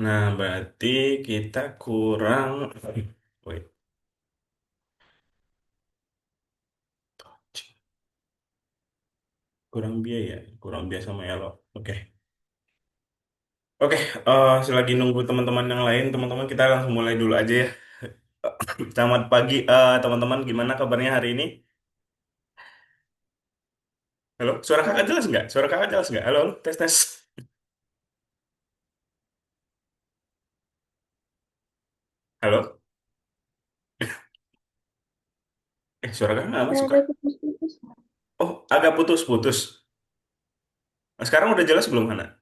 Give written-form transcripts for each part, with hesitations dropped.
Nah, berarti kita kurang, wait, kurang biaya sama Elo. Oke, oke. Selagi nunggu teman-teman yang lain, teman-teman kita langsung mulai dulu aja ya. Selamat pagi, teman-teman. Gimana kabarnya hari ini? Halo, suara kakak Baik, jelas nggak? Suara kakak jelas nggak? Halo, halo, tes tes. Halo, suara kakak nggak masuk ada kak? putus-putus. Oh, agak putus-putus. Nah, sekarang udah jelas belum, Hana?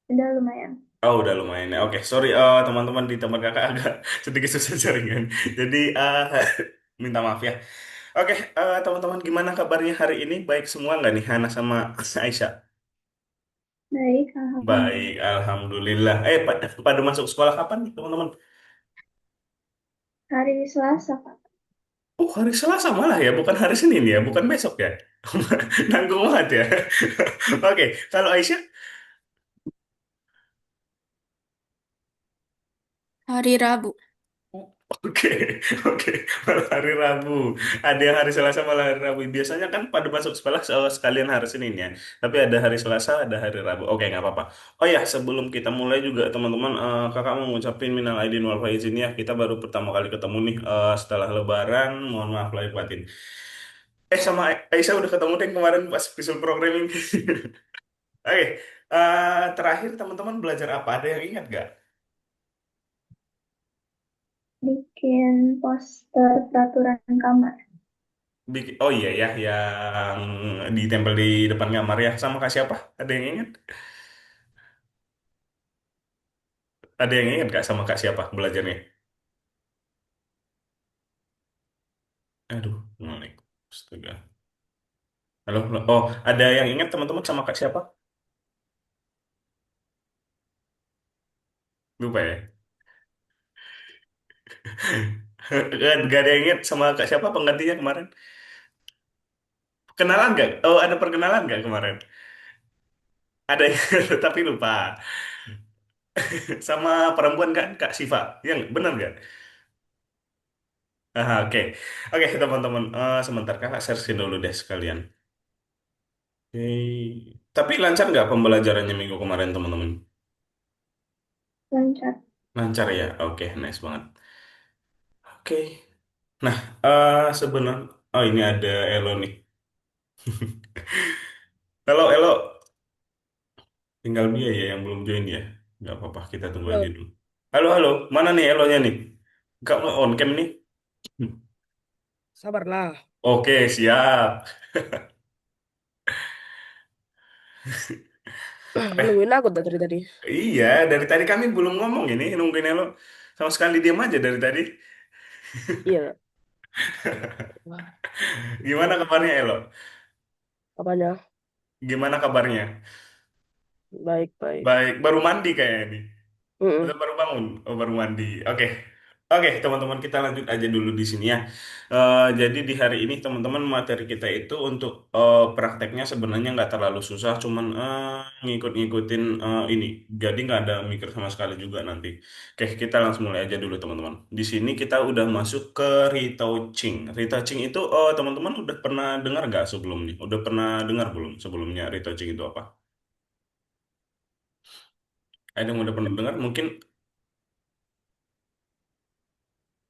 Udah lumayan. Oh, udah lumayan ya. Oke, sorry teman-teman di tempat kakak agak sedikit susah jaringan. Jadi minta maaf ya. Oke, teman-teman gimana kabarnya hari ini? Baik semua nggak nih Hana sama Aisyah? Baik, Baik, Alhamdulillah. alhamdulillah. Pada masuk sekolah kapan nih teman-teman? Hari Selasa, Kak. Oh, hari Selasa malah ya, bukan hari Senin ya, bukan besok ya. Nanggung banget ya. Oke, kalau Aisyah? Hari Rabu. Oke, oke. Malah hari Rabu. Ada yang hari Selasa malah hari Rabu. Biasanya kan pada masuk sekolah sekalian hari Senin ya. Tapi ada hari Selasa, ada hari Rabu. Oke, nggak apa-apa. Oh ya, sebelum kita mulai juga teman-teman, kakak mau ngucapin minal aidin wal faizin ya. Kita baru pertama kali ketemu nih setelah Lebaran. Mohon maaf lahir batin. Sama Aisyah udah ketemu deh kemarin pas visual programming. Oke, terakhir teman-teman belajar apa? Ada yang ingat nggak? Bikin poster peraturan kamar. Oh iya ya, yang ditempel di depan kamar ya. Sama Kak siapa? Ada yang ingat? Ada yang ingat Kak sama Kak siapa belajarnya? Aduh, ngelag. Astaga. Halo, halo. Oh, ada yang ingat teman-teman sama Kak siapa? Lupa ya. Gak ada yang ingat sama Kak siapa penggantinya kemarin? Kenalan nggak? Oh, ada perkenalan nggak kemarin? Ada yang tapi lupa. Sama perempuan kan, Kak Siva. Yang benar nggak? Oke. Oke, teman-teman. Sebentar Kakak searching dulu deh sekalian. Oke. Tapi lancar nggak pembelajarannya minggu kemarin, teman-teman? Lancar. Lancar ya? Oke, nice banget. Oke. Nah, sebenarnya... Oh, ini ada Elo nih. Halo, Elo. Tinggal dia ya yang belum join ya. Nggak apa-apa, kita tunggu aja Halo, dulu. Halo, halo. Mana nih Elonya nih? Nggak on cam nih? sabarlah. Oke, siap. Eh, Nungguin aku dari tadi. iya, dari tadi kami belum ngomong ini, nungguin Elo. Sama sekali diam aja dari tadi. Iya. Wah, Gimana kabarnya, Elo? apanya? Gimana kabarnya? Baik-baik. Baik, baru mandi kayaknya nih. Mm-mm. Udah baru bangun, oh, baru mandi. Oke, oke, teman-teman kita lanjut aja dulu di sini ya. Jadi di hari ini teman-teman materi kita itu untuk prakteknya sebenarnya nggak terlalu susah, cuman ngikut-ngikutin ini. Jadi nggak ada mikir sama sekali juga nanti. Oke, kita langsung mulai aja dulu teman-teman. Di sini kita udah masuk ke retouching. Retouching itu teman-teman udah pernah dengar nggak sebelumnya? Udah pernah dengar belum sebelumnya retouching itu apa? Ada yang udah pernah dengar? Mungkin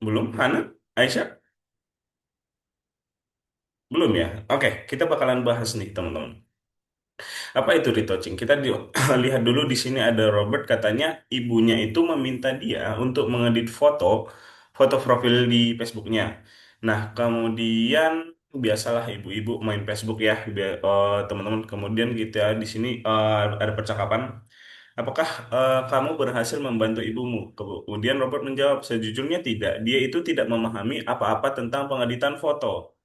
belum. Hana? Aisyah? Belum ya? Oke, kita bakalan bahas nih, teman-teman. Apa itu retouching? Kita lihat dulu di sini ada Robert katanya ibunya itu meminta dia untuk mengedit foto profil di Facebooknya. Nah, kemudian biasalah ibu-ibu main Facebook ya, teman-teman. Kemudian kita di sini ada percakapan. Apakah kamu berhasil membantu ibumu? Kemudian Robert menjawab, sejujurnya tidak. Dia itu tidak memahami apa-apa tentang pengeditan foto.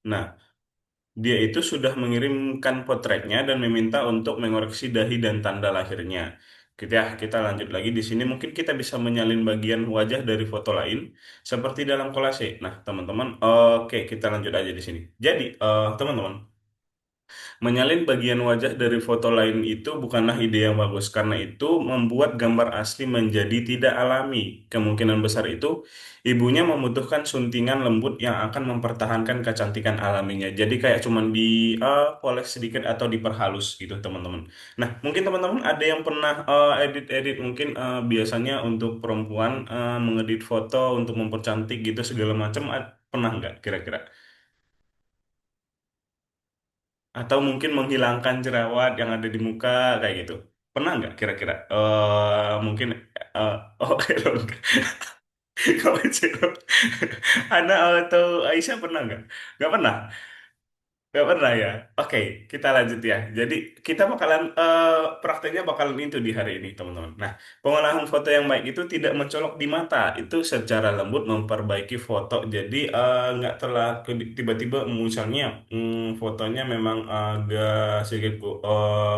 Nah, dia itu sudah mengirimkan potretnya dan meminta untuk mengoreksi dahi dan tanda lahirnya. Kita lanjut lagi di sini. Mungkin kita bisa menyalin bagian wajah dari foto lain seperti dalam kolase. Nah, teman-teman, oke kita lanjut aja di sini. Jadi, teman-teman, Menyalin bagian wajah dari foto lain itu bukanlah ide yang bagus, karena itu membuat gambar asli menjadi tidak alami. Kemungkinan besar itu ibunya membutuhkan suntingan lembut yang akan mempertahankan kecantikan alaminya. Jadi kayak cuman di poles sedikit atau diperhalus gitu, teman-teman. Nah, mungkin teman-teman ada yang pernah edit-edit mungkin biasanya untuk perempuan mengedit foto untuk mempercantik gitu segala macam, pernah nggak kira-kira? Atau mungkin menghilangkan jerawat yang ada di muka kayak gitu. Pernah nggak kira-kira? Mungkin oh elok. Kamu Ciro. Ana atau Aisyah pernah nggak? Nggak pernah. Gak pernah ya. Oke, kita lanjut ya. Jadi kita bakalan prakteknya bakalan itu di hari ini, teman-teman. Nah, pengolahan foto yang baik itu tidak mencolok di mata. Itu secara lembut memperbaiki foto. Jadi nggak terlalu tiba-tiba misalnya fotonya memang agak sedikit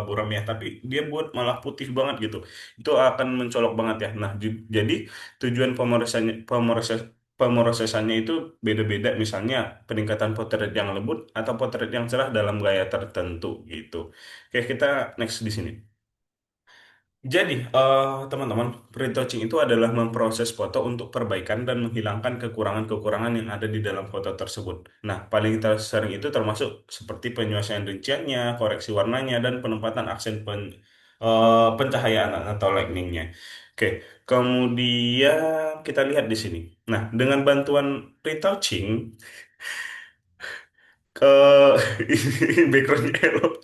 buram ya, tapi dia buat malah putih banget gitu. Itu akan mencolok banget ya. Nah, jadi tujuan pemrosesannya itu beda-beda, misalnya peningkatan potret yang lembut atau potret yang cerah dalam gaya tertentu gitu. Oke, kita next di sini. Jadi, teman-teman, retouching itu adalah memproses foto untuk perbaikan dan menghilangkan kekurangan-kekurangan yang ada di dalam foto tersebut. Nah, paling sering itu termasuk seperti penyelesaian rinciannya, koreksi warnanya, dan penempatan aksen pencahayaan atau lightingnya. Oke, kemudian kita lihat di sini. Nah, dengan bantuan retouching, eh backgroundnya elok.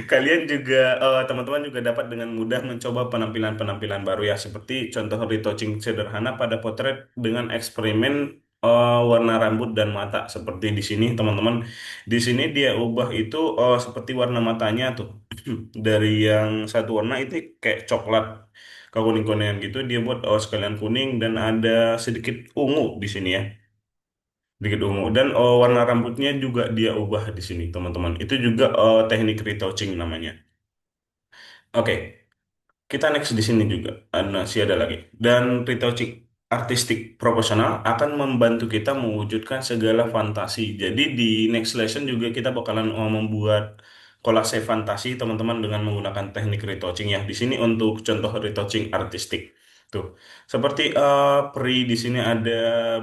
Kalian juga, teman-teman juga dapat dengan mudah mencoba penampilan-penampilan baru ya, seperti contoh retouching sederhana pada potret dengan eksperimen warna rambut dan mata. Seperti di sini, teman-teman. Di sini dia ubah itu seperti warna matanya tuh. Dari yang satu warna itu kayak coklat ke kuning-kuningan gitu, dia buat sekalian kuning dan ada sedikit ungu di sini ya. Sedikit ungu dan warna rambutnya juga dia ubah di sini, teman-teman. Itu juga teknik retouching namanya. Oke, kita next di sini juga. Masih ada lagi. Dan retouching artistik profesional akan membantu kita mewujudkan segala fantasi. Jadi di next lesson juga kita bakalan membuat kolase fantasi, teman-teman, dengan menggunakan teknik retouching ya. Di sini untuk contoh retouching artistik. Tuh, seperti peri di sini ada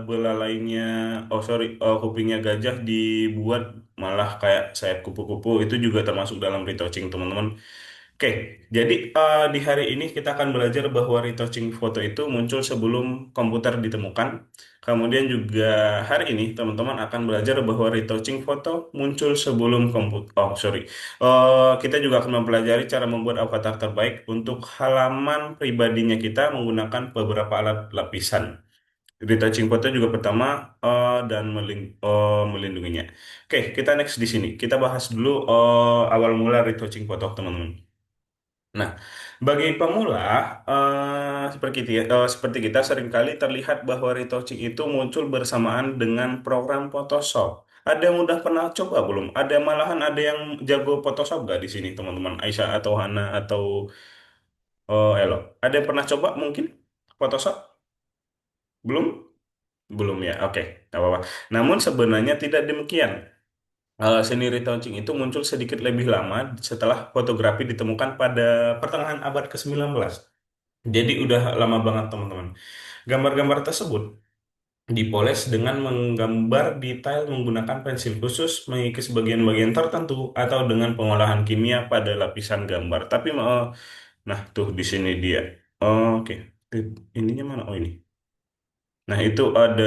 belalainya, oh sorry, kupingnya gajah dibuat malah kayak sayap kupu-kupu, itu juga termasuk dalam retouching, teman-teman. Oke, jadi di hari ini kita akan belajar bahwa retouching foto itu muncul sebelum komputer ditemukan. Kemudian juga hari ini teman-teman akan belajar bahwa retouching foto muncul sebelum komputer. Oh, sorry. Kita juga akan mempelajari cara membuat avatar terbaik untuk halaman pribadinya kita menggunakan beberapa alat lapisan. Retouching foto juga pertama dan melindunginya. Oke, kita next di sini. Kita bahas dulu awal mula retouching foto, teman-teman. Nah, bagi pemula, seperti kita seringkali terlihat bahwa retouching itu muncul bersamaan dengan program Photoshop. Ada yang udah pernah coba belum? Malahan ada yang jago Photoshop gak di sini, teman-teman? Aisyah atau Hana atau Elo? Ada yang pernah coba mungkin Photoshop? Belum? Belum ya. Oke, nggak apa-apa. Namun sebenarnya tidak demikian. Seni retouching itu muncul sedikit lebih lama setelah fotografi ditemukan pada pertengahan abad ke-19. Jadi udah lama banget, teman-teman. Gambar-gambar tersebut dipoles dengan menggambar detail menggunakan pensil khusus, mengikis bagian-bagian tertentu, atau dengan pengolahan kimia pada lapisan gambar. Tapi, nah tuh di sini dia. Oke, ininya mana? Oh ini. Nah, itu ada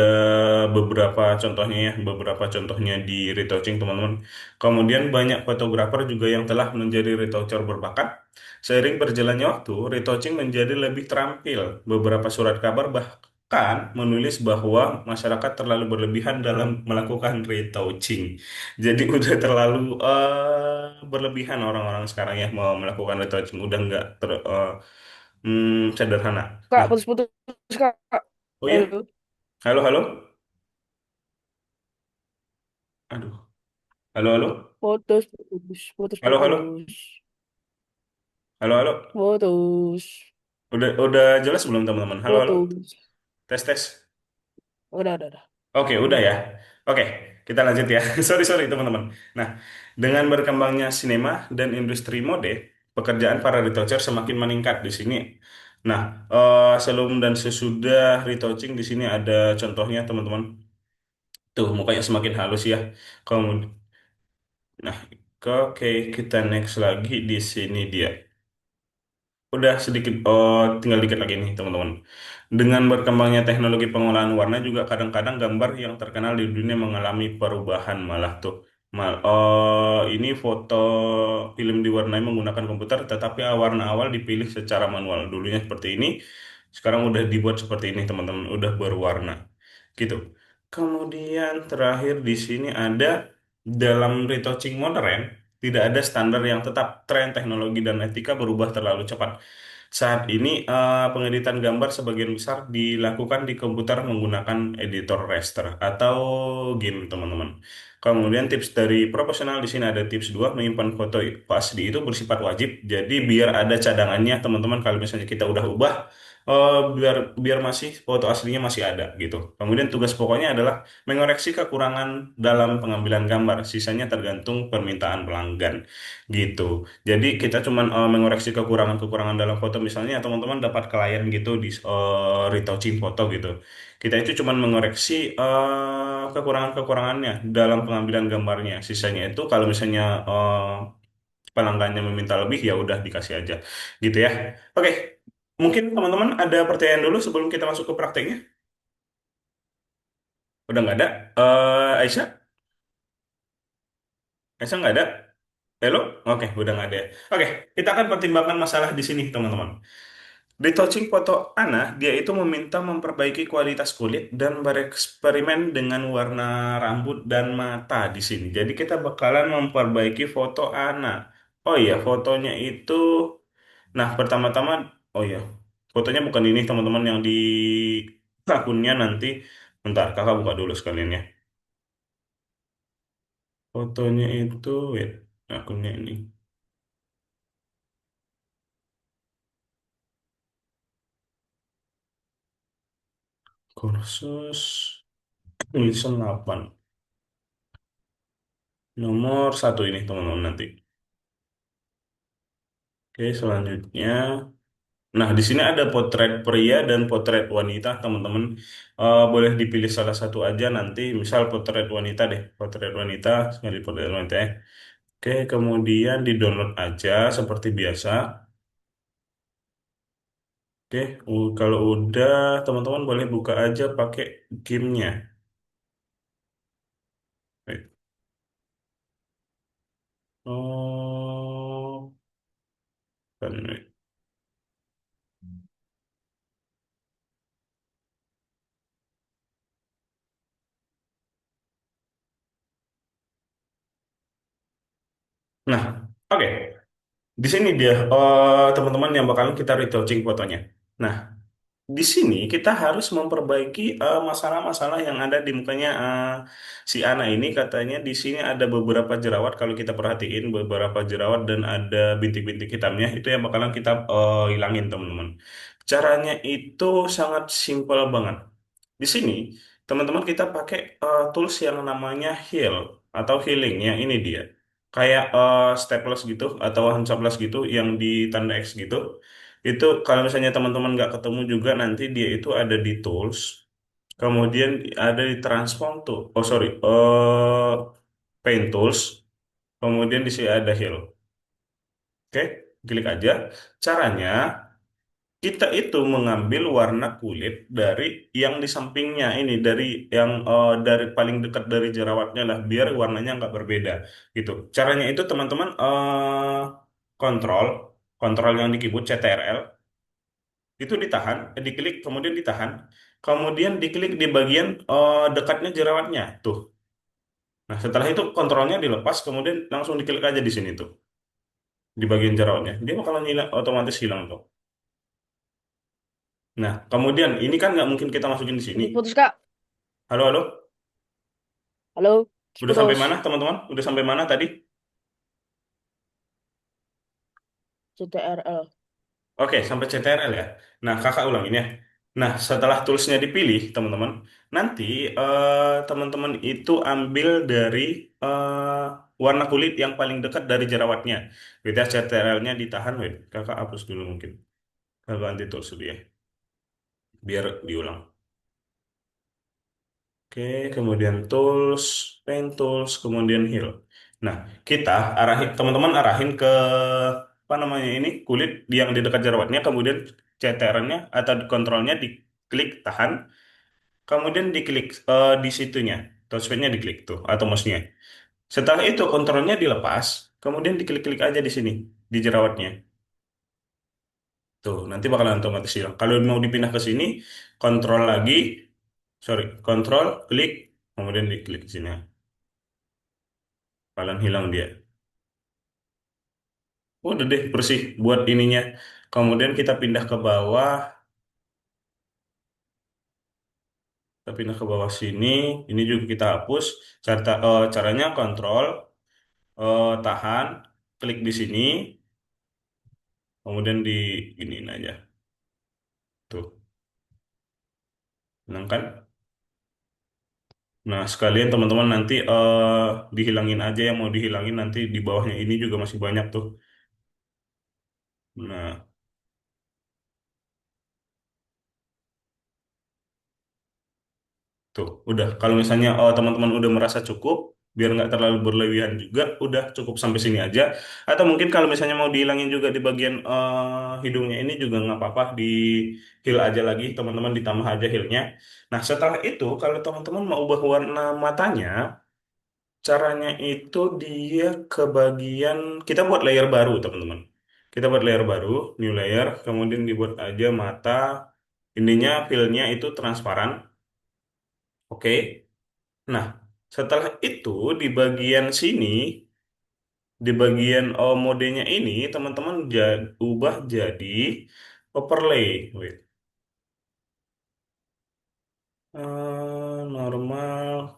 beberapa contohnya ya, beberapa contohnya di retouching, teman-teman. Kemudian banyak fotografer juga yang telah menjadi retoucher berbakat. Seiring berjalannya waktu, retouching menjadi lebih terampil. Beberapa surat kabar bahkan menulis bahwa masyarakat terlalu berlebihan dalam melakukan retouching. Jadi udah terlalu berlebihan orang-orang sekarang ya mau melakukan retouching, udah nggak sederhana. Kak, Nah, putus-putus, Kak. oh ya, Halo. halo, halo. Aduh. Halo, halo. Putus, putus, putus, Halo, halo. putus. Halo, halo. Putus. Udah jelas belum, teman-teman? Halo, halo. Putus. Tes, tes. Udah, udah. Oke, udah ya. Oke. Kita lanjut ya. Sorry, sorry teman-teman. Nah, dengan berkembangnya sinema dan industri mode, pekerjaan para retoucher semakin meningkat di sini. Nah, sebelum dan sesudah retouching di sini ada contohnya teman-teman. Tuh, mukanya semakin halus ya. Kemudian, nah, oke, kita next lagi di sini dia. Udah sedikit, tinggal dikit lagi nih teman-teman. Dengan berkembangnya teknologi pengolahan warna juga kadang-kadang gambar yang terkenal di dunia mengalami perubahan malah tuh. Ini foto film diwarnai menggunakan komputer, tetapi warna awal dipilih secara manual. Dulunya seperti ini, sekarang udah dibuat seperti ini teman-teman, udah berwarna gitu. Kemudian terakhir di sini ada dalam retouching modern, tidak ada standar yang tetap. Tren teknologi dan etika berubah terlalu cepat. Saat ini pengeditan gambar sebagian besar dilakukan di komputer menggunakan editor raster atau GIMP, teman-teman. Kemudian tips dari profesional di sini ada tips 2 menyimpan foto asli itu bersifat wajib. Jadi biar ada cadangannya, teman-teman, kalau misalnya kita udah ubah, biar biar masih foto aslinya masih ada gitu. Kemudian tugas pokoknya adalah mengoreksi kekurangan dalam pengambilan gambar. Sisanya tergantung permintaan pelanggan gitu. Jadi kita cuman mengoreksi kekurangan-kekurangan dalam foto, misalnya teman-teman dapat klien gitu di retouching foto gitu. Kita itu cuman mengoreksi kekurangan-kekurangannya dalam pengambilan gambarnya. Sisanya itu kalau misalnya pelanggannya meminta lebih ya udah dikasih aja gitu ya. Oke, mungkin teman-teman ada pertanyaan dulu sebelum kita masuk ke prakteknya. Udah nggak ada? Aisyah? Aisyah nggak ada? Hello? Oke, udah nggak ada ya. Oke, kita akan pertimbangkan masalah di sini, teman-teman. Retouching foto Ana, dia itu meminta memperbaiki kualitas kulit dan bereksperimen dengan warna rambut dan mata di sini. Jadi kita bakalan memperbaiki foto Ana. Oh iya, fotonya itu, nah pertama-tama, oh iya, fotonya bukan ini teman-teman yang di akunnya nanti. Bentar, kakak buka dulu sekalian ya. Fotonya itu, wait, akunnya ini. Kursus Wilson 8. Nomor satu ini teman-teman nanti. Oke, selanjutnya. Nah, di sini ada potret pria dan potret wanita, teman-teman. Boleh dipilih salah satu aja nanti. Misal potret wanita deh, potret wanita, sekali potret wanita ya. Oke, kemudian di-download aja seperti biasa. Oke, kalau udah, teman-teman boleh buka aja pakai gamenya. Baik. Oh, kan. Nah, oke. Di sini dia, teman-teman yang bakalan kita retouching fotonya. Nah, di sini kita harus memperbaiki masalah-masalah yang ada di mukanya si Ana ini. Katanya di sini ada beberapa jerawat, kalau kita perhatiin beberapa jerawat dan ada bintik-bintik hitamnya, itu yang bakalan kita hilangin, teman-teman. Caranya itu sangat simpel banget. Di sini teman-teman kita pakai tools yang namanya heal atau healing, yang ini dia. Kayak staples gitu atau haplas gitu yang di tanda X gitu. Itu kalau misalnya teman-teman nggak ketemu juga, nanti dia itu ada di tools. Kemudian ada di transform tuh. Oh sorry, paint tools. Kemudian di sini ada heal. Oke, klik aja. Caranya kita itu mengambil warna kulit dari yang di sampingnya ini, dari yang dari paling dekat dari jerawatnya lah, biar warnanya nggak berbeda gitu. Caranya itu teman-teman, kontrol kontrol yang di keyboard CTRL itu ditahan, diklik kemudian ditahan, kemudian diklik di bagian dekatnya jerawatnya tuh. Nah, setelah itu kontrolnya dilepas, kemudian langsung diklik aja di sini tuh, di bagian jerawatnya. Dia bakalan hilang, otomatis hilang tuh. Nah, kemudian ini kan nggak mungkin kita masukin di sini. Putus-putus, Kak. Halo, halo. Halo, Udah sampai putus. mana, teman-teman? Udah sampai mana tadi? CTRL. Oke, sampai CTRL ya. Nah, kakak ulangin ya. Nah, setelah toolsnya dipilih, teman-teman, nanti teman-teman itu ambil dari eh, warna kulit yang paling dekat dari jerawatnya. Kita CTRL-nya ditahan, wait. Kakak hapus dulu mungkin. Kakak ganti tools dulu ya, biar diulang. Oke, kemudian tools, paint tools, kemudian heal. Nah, kita arahin, teman-teman arahin ke apa namanya ini kulit yang di dekat jerawatnya, kemudian CTRL-nya atau kontrolnya diklik tahan. Kemudian diklik di situnya, touchpadnya diklik tuh, atau mouse-nya. Setelah itu kontrolnya dilepas, kemudian diklik-klik aja di sini, di jerawatnya. Tuh, nanti bakalan otomatis hilang. Kalau mau dipindah ke sini, kontrol lagi, sorry, kontrol, klik, kemudian diklik di sini. Bakalan hilang dia. Udah deh, bersih buat ininya. Kemudian kita pindah ke bawah, kita pindah ke bawah sini. Ini juga kita hapus. Caranya kontrol, tahan, klik di sini. Kemudian di iniin aja tuh, menang kan. Nah, sekalian teman-teman nanti dihilangin aja yang mau dihilangin, nanti di bawahnya ini juga masih banyak tuh. Nah, tuh udah, kalau misalnya teman-teman udah merasa cukup, biar nggak terlalu berlebihan juga, udah cukup sampai sini aja. Atau mungkin kalau misalnya mau dihilangin juga di bagian hidungnya ini juga nggak apa-apa, di heal aja lagi teman-teman, ditambah aja healnya. Nah, setelah itu kalau teman-teman mau ubah warna matanya, caranya itu dia ke bagian, kita buat layer baru, teman-teman. Kita buat layer baru, new layer, kemudian dibuat aja mata. Intinya fillnya itu transparan. Oke. Nah, setelah itu di bagian sini, di bagian modenya ini, teman-teman ubah jadi overlay. Wait. Normal.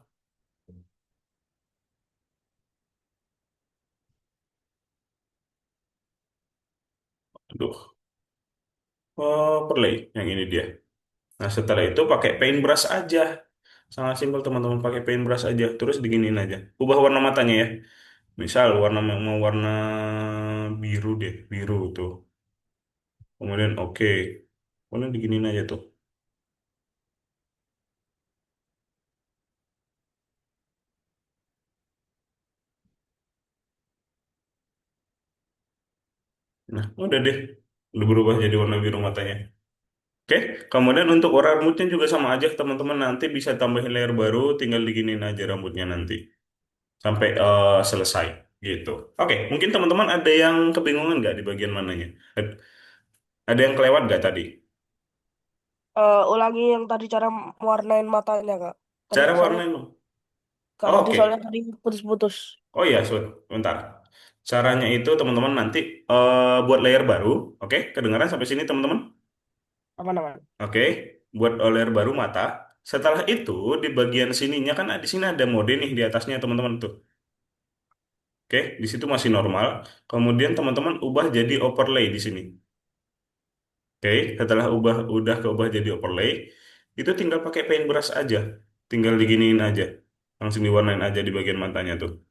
Aduh. Overlay. Yang ini dia. Nah, setelah itu pakai paintbrush aja. Sangat simpel teman-teman, pakai paintbrush aja. Terus diginiin aja. Ubah warna matanya ya. Misal warna mau warna biru deh, biru tuh. Kemudian oke. Kemudian diginiin aja tuh. Nah, udah deh. Udah berubah jadi warna biru matanya. Oke, kemudian untuk warna rambutnya juga sama aja teman-teman, nanti bisa tambahin layer baru, tinggal diginiin aja rambutnya nanti sampai selesai gitu. Oke, mungkin teman-teman ada yang kebingungan nggak di bagian mananya? Ada yang kelewat nggak tadi? Ulangi yang tadi cara mewarnain matanya, Kak. Tadi Cara soalnya, warnain. Kak, Oh, nanti oke. soalnya tadi putus-putus. Oh iya, sebentar. Caranya itu teman-teman nanti buat layer baru. Oke, kedengaran sampai sini teman-teman? Aman-aman. Oke, buat layer baru mata. Setelah itu di bagian sininya kan di sini ada mode nih di atasnya teman-teman tuh. Oke, di situ masih normal. Kemudian teman-teman ubah jadi overlay di sini. Oke, setelah udah keubah jadi overlay, itu tinggal pakai paintbrush aja. Tinggal diginiin aja. Langsung diwarnain aja di bagian matanya tuh.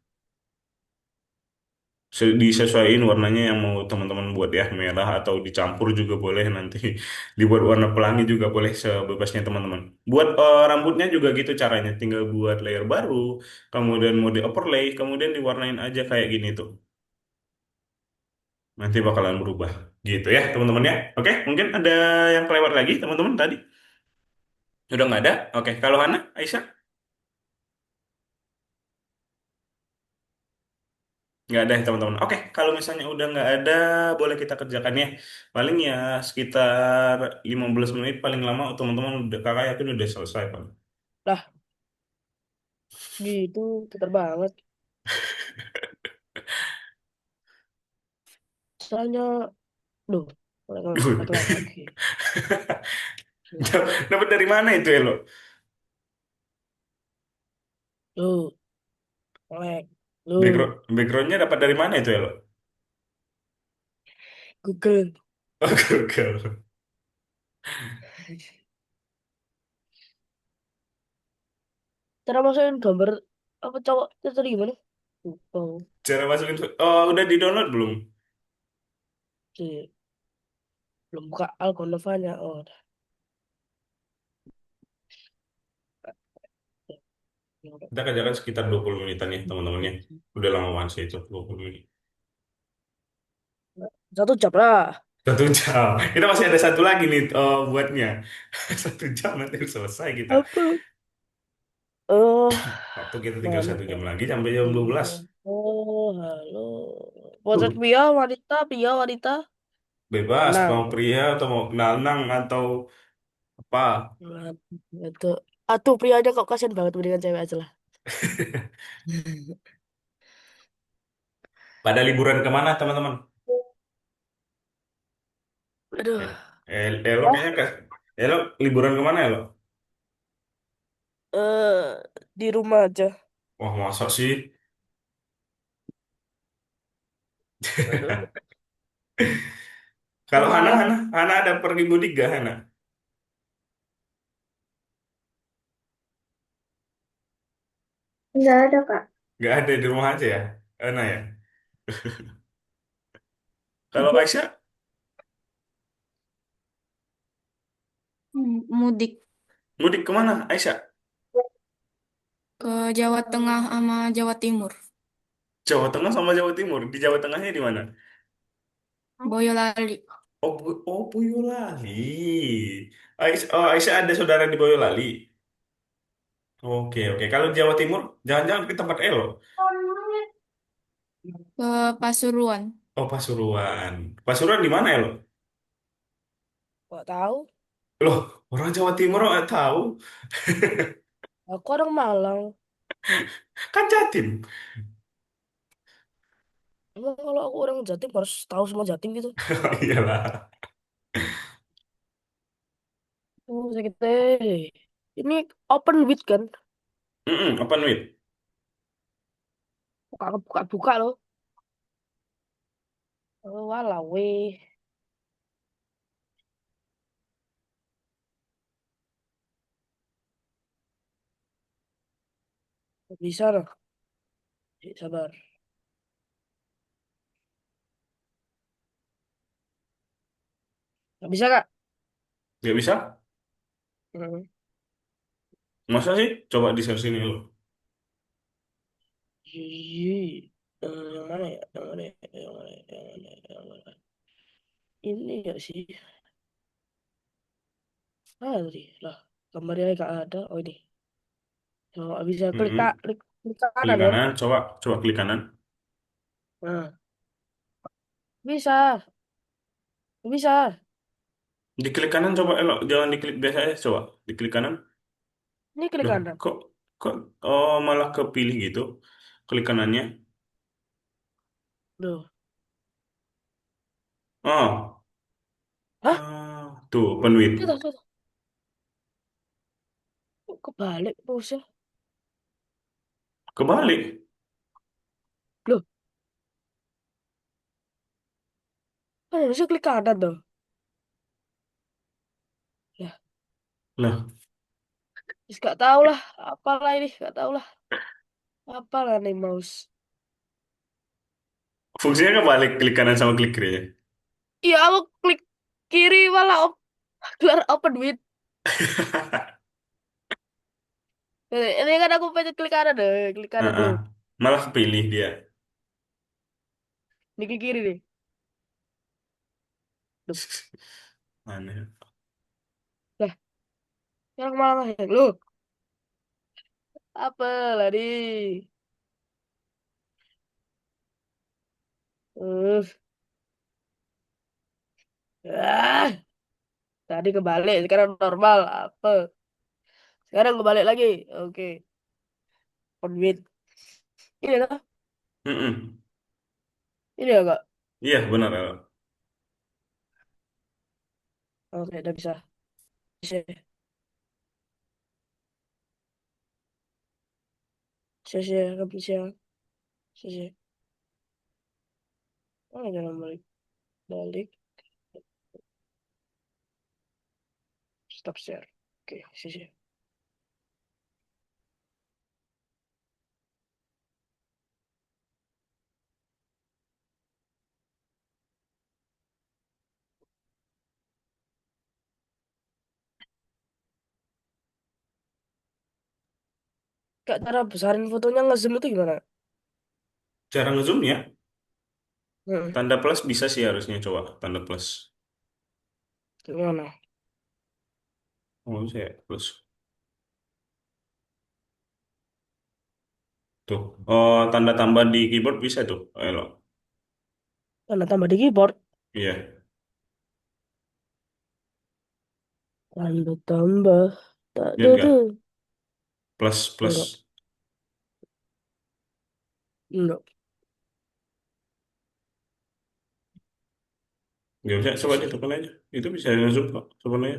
Disesuaiin warnanya yang mau teman-teman buat ya, merah atau dicampur juga boleh nanti. Dibuat warna pelangi juga boleh, sebebasnya teman-teman. Buat rambutnya juga gitu caranya. Tinggal buat layer baru, kemudian mode overlay, kemudian diwarnain aja kayak gini tuh. Nanti bakalan berubah gitu ya teman-teman ya. Oke, mungkin ada yang kelewat lagi teman-teman tadi. Udah nggak ada? Oke, kalau Hana, Aisyah, nggak ada ya teman-teman. Oke, kalau misalnya udah nggak ada, boleh kita kerjakan ya. Paling ya sekitar 15 menit paling lama teman-teman, udah kakak yakin udah selesai Pak. Lah, gitu, teter banget. Soalnya, duh, lagi. Dapat dari mana itu ya lo? Lu, lag. Lu, Backgroundnya dapat dari mana itu ya lo? Google. Oh, Google. cara masukin gambar apa cowok itu tadi gimana? Oh, Cara masukin, oh udah di-download belum? sih. Belum buka Algonovanya. Oh, udah. Kita kerjakan sekitar 20 menitan ya teman-temannya. Udah lama banget sih itu 20 menit. 1 jam lah. 1 jam. Kita masih ada satu lagi nih buatnya. 1 jam nanti selesai kita. Apa? Oh, Waktu kita tinggal mana 1 jam tuh? lagi sampai jam 12. Oh, halo. Uh, Potret pria, wanita. bebas mau Nang. pria atau mau nanang atau apa. Nah, itu. Atuh, prianya kok kasihan banget mendingan cewek aja lah. Pada liburan kemana teman-teman? Aduh. Elo Ah, kayaknya Elo liburan kemana Elo? eh di rumah aja. Wah masa sih? Aduh. Kalau Hana, Lelah. Hana ada pergi mudik gak Hana? Nggak ada, Kak. Gak ada di rumah aja ya, Hana ya. Kalau Aisyah, Mudik mudik kemana Aisyah? ke Jawa Tengah sama Jawa Timur. Jawa Tengah sama Jawa Timur. Di Jawa Tengahnya di mana? Boyolali. Oh, Boyolali. Aisyah ada saudara di Boyolali. Oke, oke. Kalau di Jawa Timur, jangan-jangan ke tempat Elo. Ke Pasuruan. Oh, Pasuruan. Pasuruan di mana Elo? Gak tahu. Loh, orang Jawa Timur nggak tahu. Aku orang Malang. Kan Jatim. Emang kalau aku orang Jatim harus tahu semua Jatim gitu. Iyalah. Oh, sakit deh. Ini open wit kan? Apa Nwit? Buka loh. Oh, walah weh. Gak bisa loh. Sabar. Gak bisa kak? Nggak bisa? Hmm. Masa sih? Coba di share sini lo. Iya. Yang mana ya? Yang mana ya? Yang mana ya? Yang mana ya? Yang mana? Ini gak sih? Ah, tadi lah. Gambarnya gak ada. Oh ini. Oh, gak bisa klik kak. Mm-mm. Klik Klik kanan kan? kanan, coba klik kanan. Nah, bisa. Bisa. Diklik kanan coba elok, jangan diklik biasa aja coba. Diklik kanan. Ini klik Loh, kanan. kok oh malah kepilih gitu. Klik kanannya. Loh. Oh, Hah? tuh penuit. Tuh. Kok kebalik pose. Kebalik. Loh. Kan harusnya klik kanan tuh. Ya, Lah, gak tahu lah. Apalah ini. Gak tahu lah. Apalah nih mouse. fungsinya kebalik klik kanan sama klik kirinya. Iya, aku klik kiri malah keluar open with. Ini kan aku pengen klik kanan deh. Klik kanan Heeh. dulu. Malah kepilih dia. Ini klik kiri nih. Duh. Aneh. Lah, yang malah ya. Loh. Apa lah nih? Uh, ah, tadi kebalik, sekarang normal. Apa? Sekarang kebalik lagi. Oke, convert. Ini kah? Mm-mm. Ini ya kak? Iya benar elok. Oke, udah bisa. Bisa, bisa, nggak bisa. Bisa. Oh, jangan balik. Balik. Stop share. Oke, bisa. Kak, cara besarin fotonya ngezoom itu gimana? Cara ngezoom ya, Hmm, tanda plus bisa sih harusnya coba tanda plus. gimana? Oh, saya plus. Tuh. Oh, tanda tambah di keyboard bisa tuh. Elo. Tanda tambah di keyboard. Iya, Tanda tambah. Tak lihat ada tuh. gak? Plus Enggak, plus. enggak. Nggak bisa, Bisa coba sih. deh tekan aja. Itu bisa ngezoom kok sebenarnya.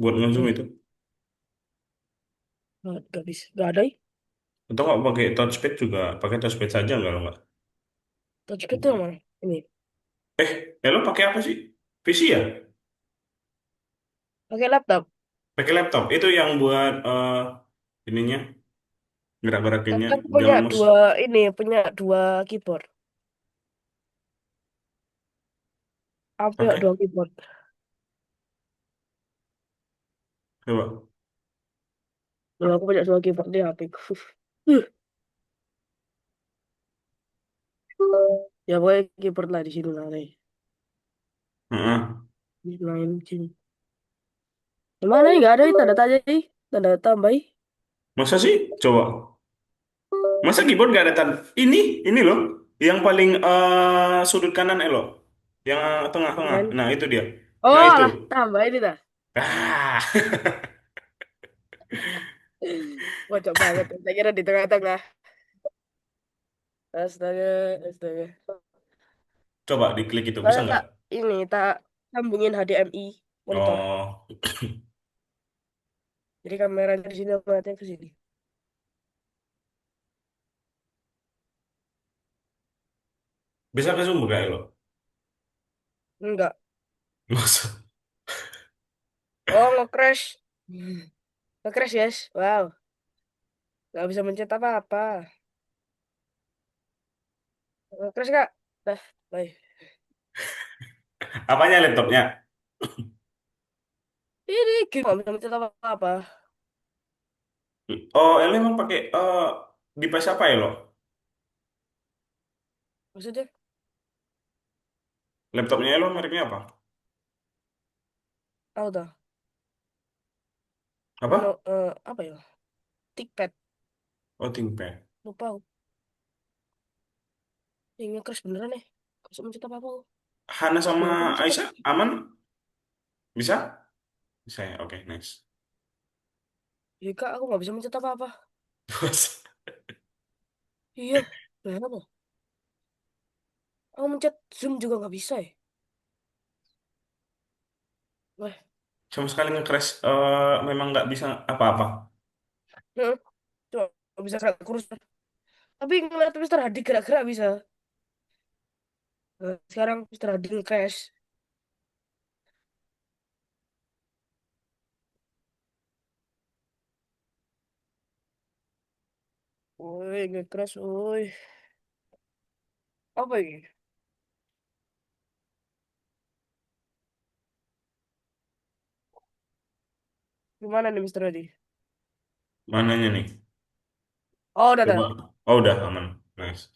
Buat ngezoom Hmm, itu. nggak bisa. Nggak ada. Atau nggak pakai touchpad juga. Pakai touchpad saja nggak? Touchpad itu yang mana? Ini. Lo pakai apa sih? PC ya? Pakai laptop. Pakai laptop. Itu yang buat ininya, Tapi gerak-gerakinnya aku punya dengan mouse. dua ini, punya dua keyboard. Apa ya Pakai. dua keyboard? Coba. Dua, aku punya dua keyboard di HP ku. Uh, Ya pokoknya keyboard lah di sini lah nih. Heeh. Main sini. Gimana nih? Nggak ada nih tanda tanya nih. Tanda tambah. Masa sih? Coba. Masa keyboard nggak ada tanda? Ini loh. Yang paling sudut kanan elo. Yang tengah-tengah. Main. Nah, itu dia. Oh Nah, itu. alah, tambah ini dah. Ah. Kocok banget. Saya kira di tengah-tengah. Astaga, astaga. Coba diklik itu. Bisa Saya nggak? tak ini tak sambungin HDMI monitor. Oh. Jadi kameranya di sini aku ngeliatnya ke sini. Bisa ke zoom nggak elo? Enggak. Masa? Oh, nge-crash. Nge-crash, yes. Wow. Nggak bisa mencet apa-apa. Nge-crash, Kak. Dah, bye. Apanya laptopnya? Ini game nggak bisa mencet apa-apa. Oh, elo emang pakai device apa elo? Maksudnya, Laptopnya elo mereknya apa? apa tuh? Apa? Apa ya? ThinkPad. Oh, ThinkPad. Lupa aku. Ini nge-crash beneran nih. Nggak bisa mencet apa-apa aku. Hana sama Duh, aku mencet apa? Aisyah aman? Bisa? Bisa ya? Oke, nice. Iya, Kak. Aku nggak bisa mencet apa-apa. Iya. Beneran loh. Aku mencet zoom juga nggak bisa ya. Wah. Sama sekali nge-crash. Memang nggak bisa apa-apa. Heeh. Cuma nggak bisa gerak kurus. Tapi ngeliat Mister Hadi gerak-gerak bisa. Sekarang Mister Hadi nge-crash. Woi, nge-crash, woi. Apa ini? Gimana nih Mister Hadi? Mananya nih? Oh, udah, Coba. udah. Oh, udah aman. Nice.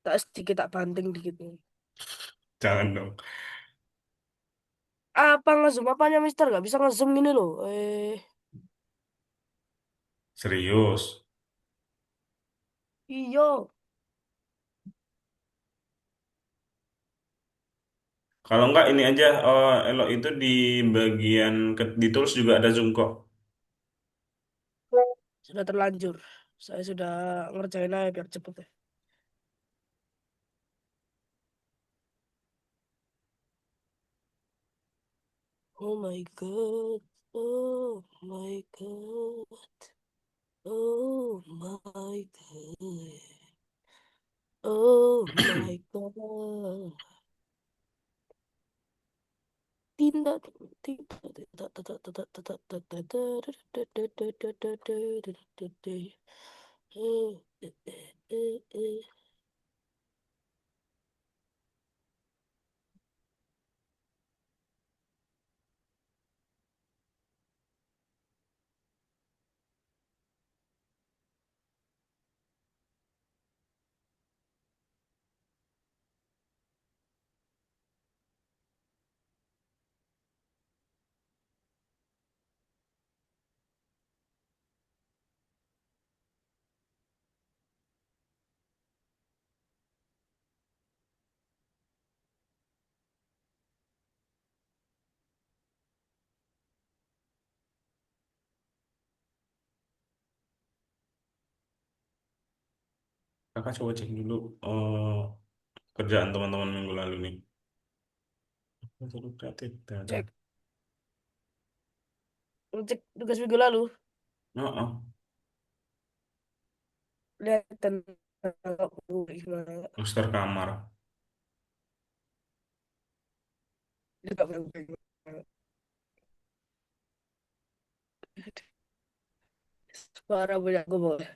Tak sedikit tak banting dikit nih. Jangan dong. Apa nge-zoom apanya Mister? Gak bisa nge-zoom gini loh. Serius. Iya. Kalau nggak ini aja, Elo itu di bagian di tools juga ada zoom kok. Sudah terlanjur. Saya sudah ngerjain aja biar cepet ya. Oh my God. Oh my God. Oh my God. Oh my God. Tindak tindak tindak tindak tindak tindak tindak Kakak coba cek dulu kerjaan teman-teman minggu lalu nih. Metode kreatif, ada. Cek, cek tugas minggu lalu. Oh, oh. Lihat tentang gimana. Poster kamar. Lihat gimana. Suara banyak gue boleh.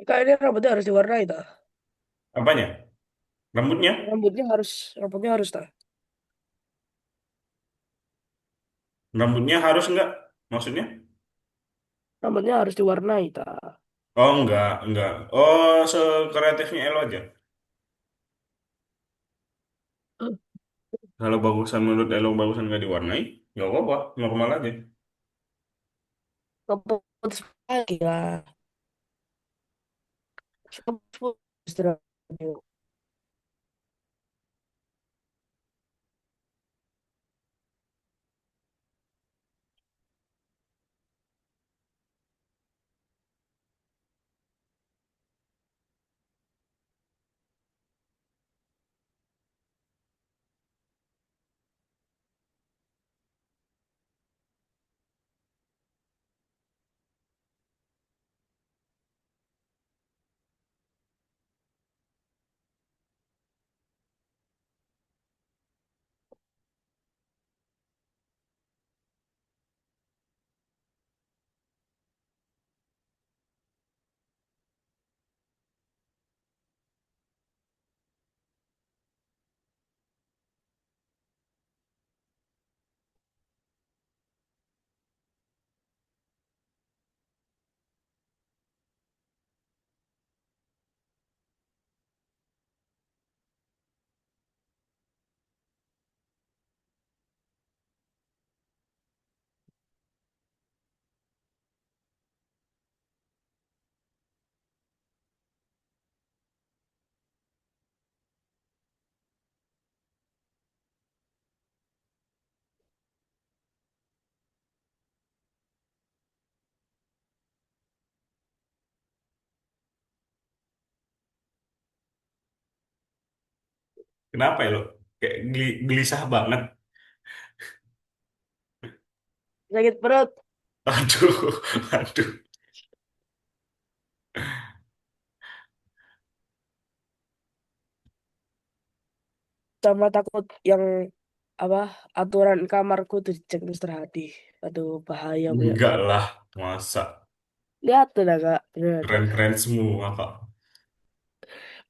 Kak ini rambutnya harus diwarnai tak? Apanya? Rambutnya? Rambutnya harus tak? Rambutnya harus nggak? Maksudnya? Rambutnya harus diwarnai tak? Oh, enggak. Oh, sekreatifnya Elo aja. Kalau bagusan menurut Elo bagusan nggak diwarnai, nggak apa-apa, normal aja. Rambut lagi lah. Rambut istirahat. Kenapa Elo? Kayak gelisah banget. Sakit perut Aduh, aduh. sama takut yang apa aturan kamarku tuh dicek Mister Hadi. Aduh bahaya punya Enggak kak. lah, masa. Lihat tuh dah kak. Beneran dah. Keren-keren semua, Kak.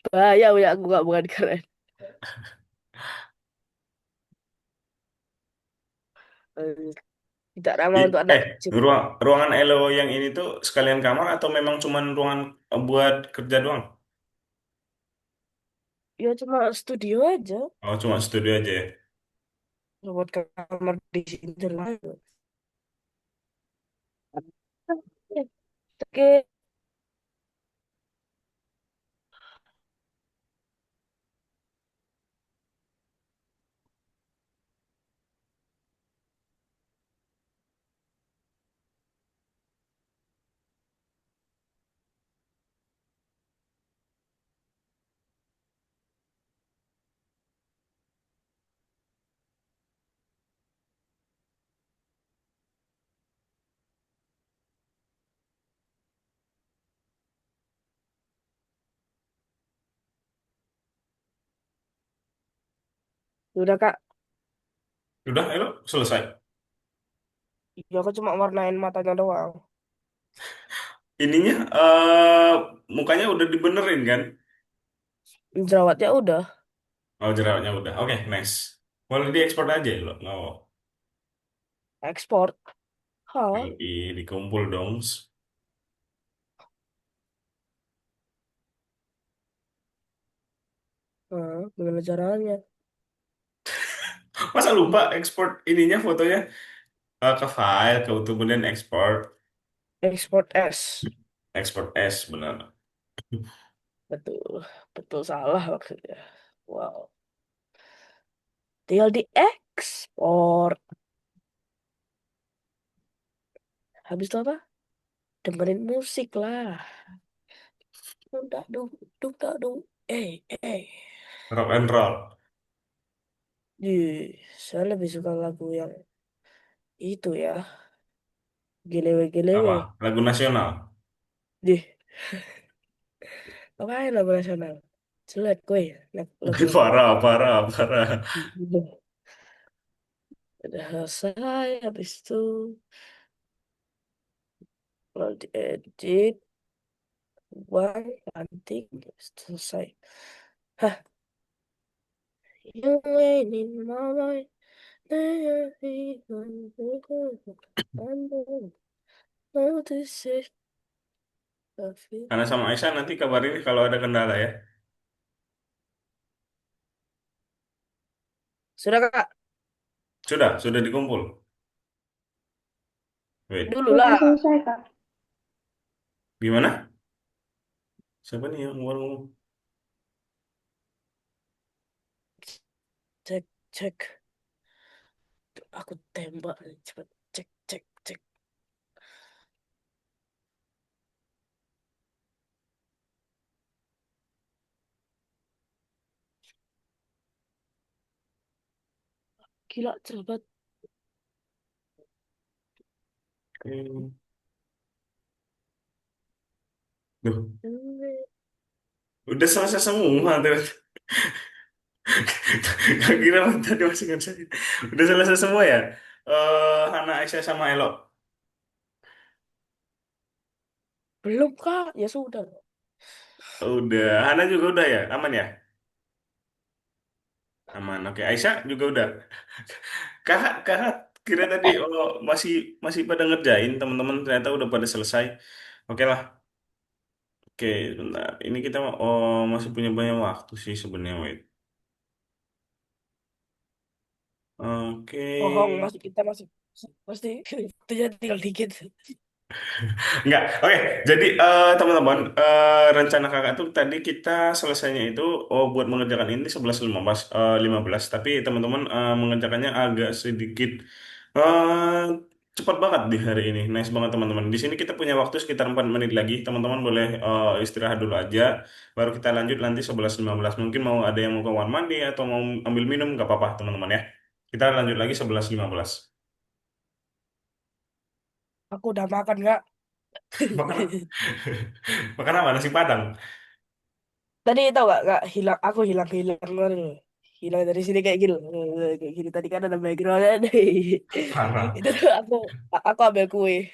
Bahaya punya aku kak bukan keren. Eh, Tidak ramah untuk anak Eh, kecil. ruangan Elo yang ini tuh sekalian kamar atau memang cuman ruangan buat kerja doang? Ya cuma studio aja. Oh, cuma studio aja ya. Buat kamar di sini rumah. Oke, udah Kak. Udah, Elo, selesai. Ya aku cuma warnain matanya doang. Ininya, mukanya udah dibenerin kan? Jerawatnya udah Oh, jerawatnya udah. Oke, nice. Boleh diekspor aja lo. Oh, ekspor. Hah? dikumpul dong. Gimana caranya? Masa lupa ekspor ininya fotonya ke file, kemudian ekspor. Ekspor S. Ekspor S, benar. Betul. Betul salah maksudnya. Wow. Tinggal diekspor. Habis itu apa? Dengerin musik lah. Udah dong. Udah dong. Eh. Rock and roll. Saya lebih suka lagu yang itu ya. Apa? Gelewe-gelewe. Lagu nasional. Dih, ngapain lagu nasional? Jelek gue lagu nasional. Parah, parah, parah. Udah selesai. Habis itu kalau diedit. Why? Nanti selesai. Hah? You ain't in my mind. Notice it. I feel- Karena sama Aisyah nanti kabarin kalau ada kendala ya. Sudah Kak, Sudah dikumpul. Wait, dulu Belum lah. selesai, Kak. gimana? Siapa nih yang ngomong? Cek, cek. Aku tembak nih. Cepet, cek. Gila, cepet. Hmm. Duh, udah selesai semua tuh. Gak kira tadi masih ngerjain. Udah selesai semua ya? Hana, Aisyah sama Elo. Belum Kak, ya sudah. Udah, Hana juga udah ya? Aman ya? Aman. Oke, Aisyah juga udah. Kakak kira tadi masih masih pada ngerjain teman-teman ternyata udah pada selesai. Oke lah. Oke, bentar. Ini kita masih punya banyak waktu sih sebenarnya. Wait. Oke. Bohong, masih kita masih pasti itu jadi tinggal dikit. Enggak. Oke, jadi teman-teman, rencana kakak tuh tadi kita selesainya itu buat mengerjakan ini 11.15 15, tapi teman-teman mengerjakannya agak sedikit eh cepat banget di hari ini. Nice banget teman-teman. Di sini kita punya waktu sekitar 4 menit lagi. Teman-teman boleh istirahat dulu aja, baru kita lanjut nanti 11.15. Mungkin mau ada yang mau ke kamar mandi atau mau ambil minum, nggak apa-apa teman-teman ya. Kita lanjut lagi 11.15. Aku udah makan Kak. Makan, makan apa? Nasi Padang. Tadi tau gak hilang, aku hilang kemarin loh. Hilang dari sini kayak gini loh. Kayak gini tadi kan ada backgroundnya deh. Parah. Itu tuh aku ambil kue.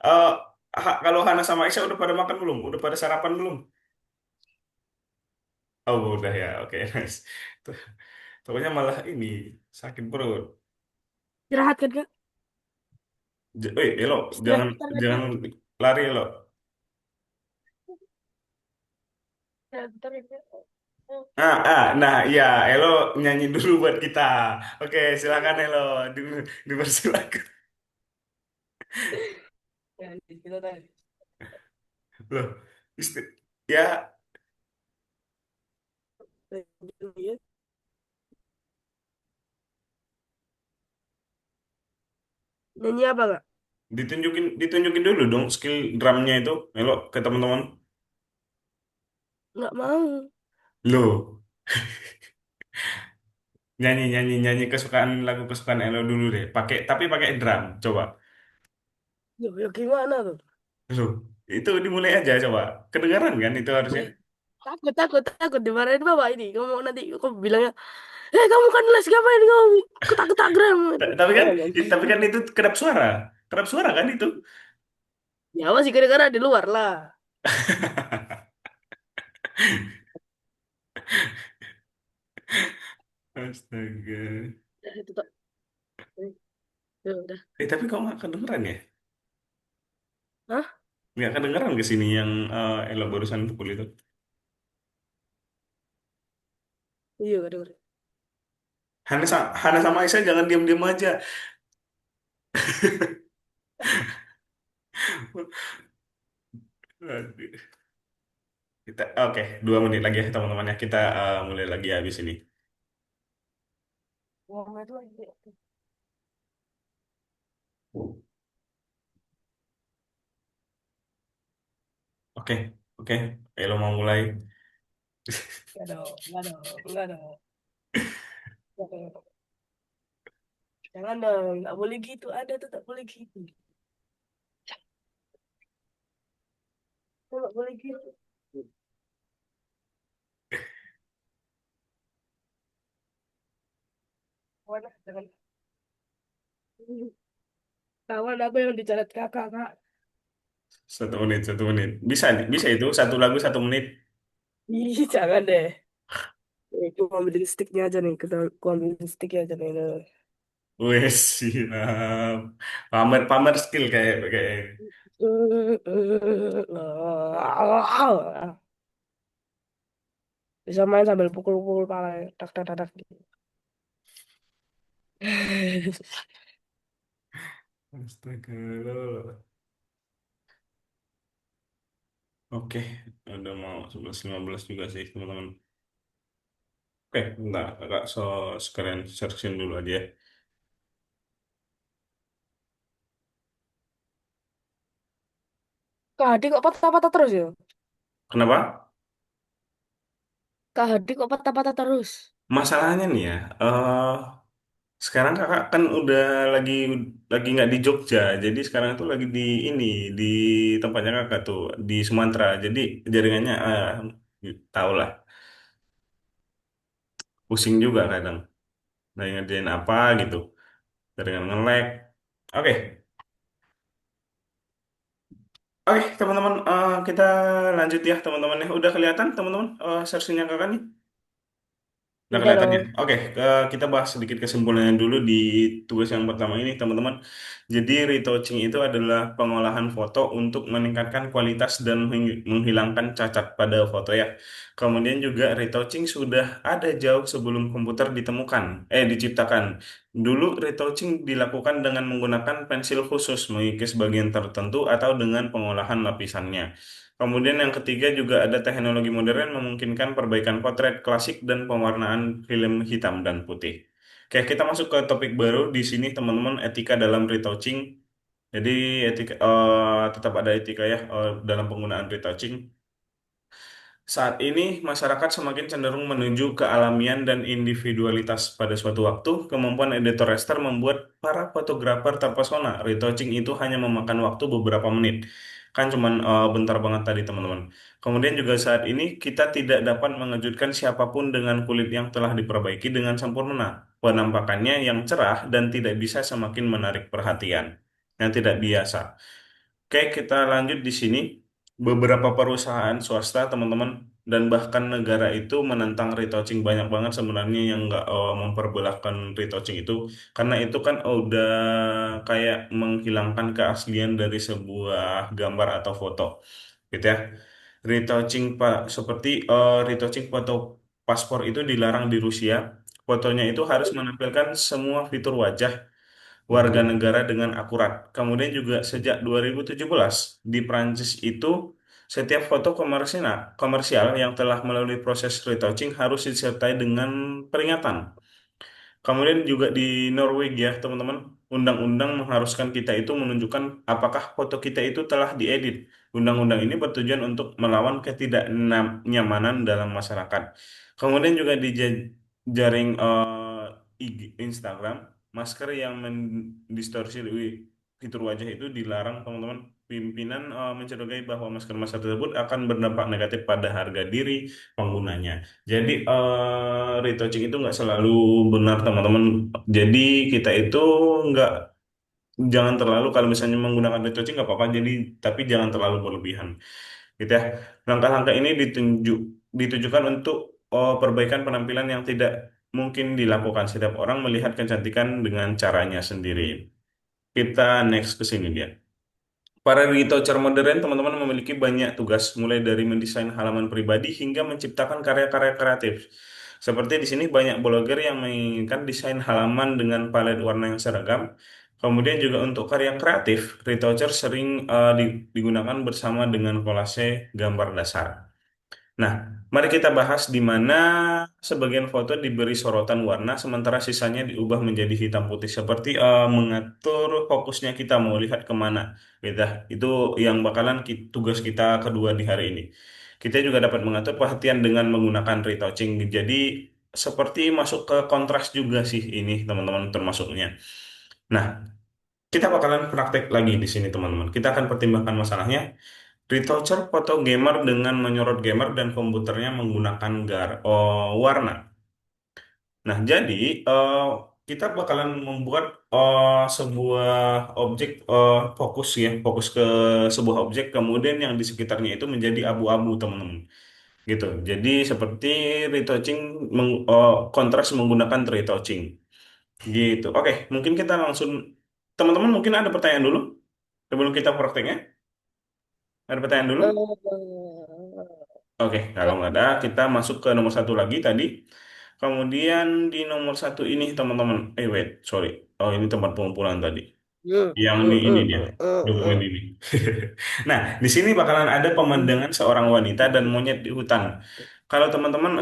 Eh, kalau Hana sama Aisyah udah pada makan belum? Udah pada sarapan belum? Oh, udah ya. Oke, nice. Tuh, pokoknya malah ini sakit perut. Istirahat kan kak? Elo, jangan Istirahat kan jangan kak? lari Elo. Istirahat kan, Kak? Nah ya, Elo nyanyi dulu buat kita. Oke, silakan Elo, dipersilakan. Ya, kita tadi. Loh, ya Ya. Nyanyi apa kak? ditunjukin ditunjukin dulu dong skill drumnya itu, Elo ke teman-teman. Nggak mau. Loh, nyanyi nyanyi nyanyi kesukaan lagu kesukaan Elo dulu deh. Pakai drum, coba. Yo, yo gimana tuh? Loh, itu dimulai aja coba. Kedengaran kan itu harusnya. Ih, takut, takut, takut dimarahin bapak ini. Kamu nanti kamu bilangnya, kamu kan les ngapain kamu? Ketak-ketak gram. Tapi kan, Jangan, jangan. itu kedap suara, kan itu. Ya masih gara-gara di luar lah. Astaga. Itu tak. Ya udah. Tapi kok nggak kedengeran ya? Hah? Nggak kedengeran ke sini yang Elo barusan pukul itu. Iya, kadang. Hana sama Aisyah jangan diam-diam aja. Aduh. Oke, 2 menit lagi ya teman-teman ya. Kita mulai lagi habis ini. Ngomong itu lagi. Oke, oke. Elo mau mulai. Nggak dong, nggak dong, nggak dong. Nggak dong. Jangan dong, nggak boleh gitu. Ada tuh tak boleh gitu. Nggak boleh gitu. Kawan, jangan. Kawan apa yang dicatat kakak, kak? 1 menit, 1 menit. Bisa, bisa itu 1 lagu 1 menit. Ih, jangan deh. Aku ambilin sticknya aja nih. Aku ambilin sticknya aja nih. Wes, siap. Pamer, pamer skill kayak kayak. Bisa main sambil pukul-pukul pala. Tak, tak, tak, tak. Astaga. Lol. Oke, udah mau 11:15 juga sih teman-teman. Oke, bentar, agak sekalian searching dulu aja ya. Kak Hadi kok patah-patah terus ya? Kenapa? Kak Hadi kok patah-patah terus? Masalahnya nih ya, sekarang kakak kan udah lagi nggak di Jogja, jadi sekarang tuh lagi di ini di tempatnya kakak tuh di Sumatera, jadi jaringannya tau lah, pusing juga kadang. Lagi ngerjain apa gitu, jaringan nge-lag. Oke, oke teman-teman, kita lanjut ya teman-teman ya. Udah kelihatan teman-teman searchingnya kakak nih? Udah Udah kelihatan ya? dong. Oke, kita bahas sedikit kesimpulannya dulu di tugas yang pertama ini, teman-teman. Jadi, retouching itu adalah pengolahan foto untuk meningkatkan kualitas dan menghilangkan cacat pada foto ya. Kemudian juga retouching sudah ada jauh sebelum komputer diciptakan. Dulu retouching dilakukan dengan menggunakan pensil khusus mengikis bagian tertentu atau dengan pengolahan lapisannya. Kemudian yang ketiga juga ada teknologi modern memungkinkan perbaikan potret klasik dan pewarnaan film hitam dan putih. Oke, kita masuk ke topik baru di sini teman-teman, etika dalam retouching. Jadi tetap ada etika ya dalam penggunaan retouching. Saat ini, masyarakat semakin cenderung menuju kealamian dan individualitas. Pada suatu waktu, kemampuan editor raster membuat para fotografer terpesona. Retouching itu hanya memakan waktu beberapa menit. Kan cuman bentar banget tadi, teman-teman. Kemudian juga saat ini, kita tidak dapat mengejutkan siapapun dengan kulit yang telah diperbaiki dengan sempurna. Penampakannya yang cerah dan tidak bisa semakin menarik perhatian. Yang tidak biasa. Oke, kita lanjut di sini. Beberapa perusahaan swasta, teman-teman, dan bahkan negara itu menentang retouching banyak banget sebenarnya yang nggak memperbolehkan retouching itu karena itu kan udah kayak menghilangkan keaslian dari sebuah gambar atau foto gitu ya. Retouching Pak seperti retouching foto paspor itu dilarang di Rusia. Fotonya itu harus menampilkan semua fitur wajah warga negara dengan akurat. Kemudian juga sejak 2017 di Prancis itu setiap foto komersial yang telah melalui proses retouching harus disertai dengan peringatan. Kemudian juga di Norwegia, teman-teman, undang-undang mengharuskan kita itu menunjukkan apakah foto kita itu telah diedit. Undang-undang ini bertujuan untuk melawan ketidaknyamanan dalam masyarakat. Kemudian juga di jaring Instagram, masker yang mendistorsi fitur wajah itu dilarang, teman-teman. Pimpinan mencurigai bahwa masker-masker tersebut akan berdampak negatif pada harga diri penggunanya. Jadi retouching itu nggak selalu benar teman-teman. Jadi kita itu nggak jangan terlalu kalau misalnya menggunakan retouching nggak apa-apa. Jadi tapi jangan terlalu berlebihan, gitu ya. Langkah-langkah ini ditujukan untuk perbaikan penampilan yang tidak mungkin dilakukan. Setiap orang melihat kecantikan dengan caranya sendiri. Kita next ke sini dia. Para retoucher modern, teman-teman memiliki banyak tugas, mulai dari mendesain halaman pribadi hingga menciptakan karya-karya kreatif. Seperti di sini banyak blogger yang menginginkan desain halaman dengan palet warna yang seragam. Kemudian juga untuk karya kreatif, retoucher sering digunakan bersama dengan kolase gambar dasar. Nah, mari kita bahas di mana sebagian foto diberi sorotan warna, sementara sisanya diubah menjadi hitam putih, seperti mengatur fokusnya kita mau lihat kemana. Gitu. Itu yang bakalan tugas kita kedua di hari ini. Kita juga dapat mengatur perhatian dengan menggunakan retouching. Jadi, seperti masuk ke kontras juga sih ini, teman-teman, termasuknya. Nah, kita bakalan praktek lagi di sini, teman-teman. Kita akan pertimbangkan masalahnya. Retoucher foto gamer dengan menyorot gamer dan komputernya menggunakan warna. Nah, jadi eh, kita bakalan membuat sebuah objek fokus ke sebuah objek, kemudian yang di sekitarnya itu menjadi abu-abu, teman-teman. Gitu. Jadi seperti retouching kontras menggunakan retouching. Gitu. Oke, mungkin kita langsung teman-teman mungkin ada pertanyaan dulu sebelum kita prakteknya. Ada pertanyaan dulu? Oke, kalau nggak ada, kita masuk ke nomor satu lagi tadi. Kemudian di nomor satu ini, teman-teman. Wait, sorry. Oh, ini tempat pengumpulan tadi. Yang ini dia, dokumen ini. Nah, di sini bakalan ada pemandangan seorang wanita dan monyet di hutan. Kalau teman-teman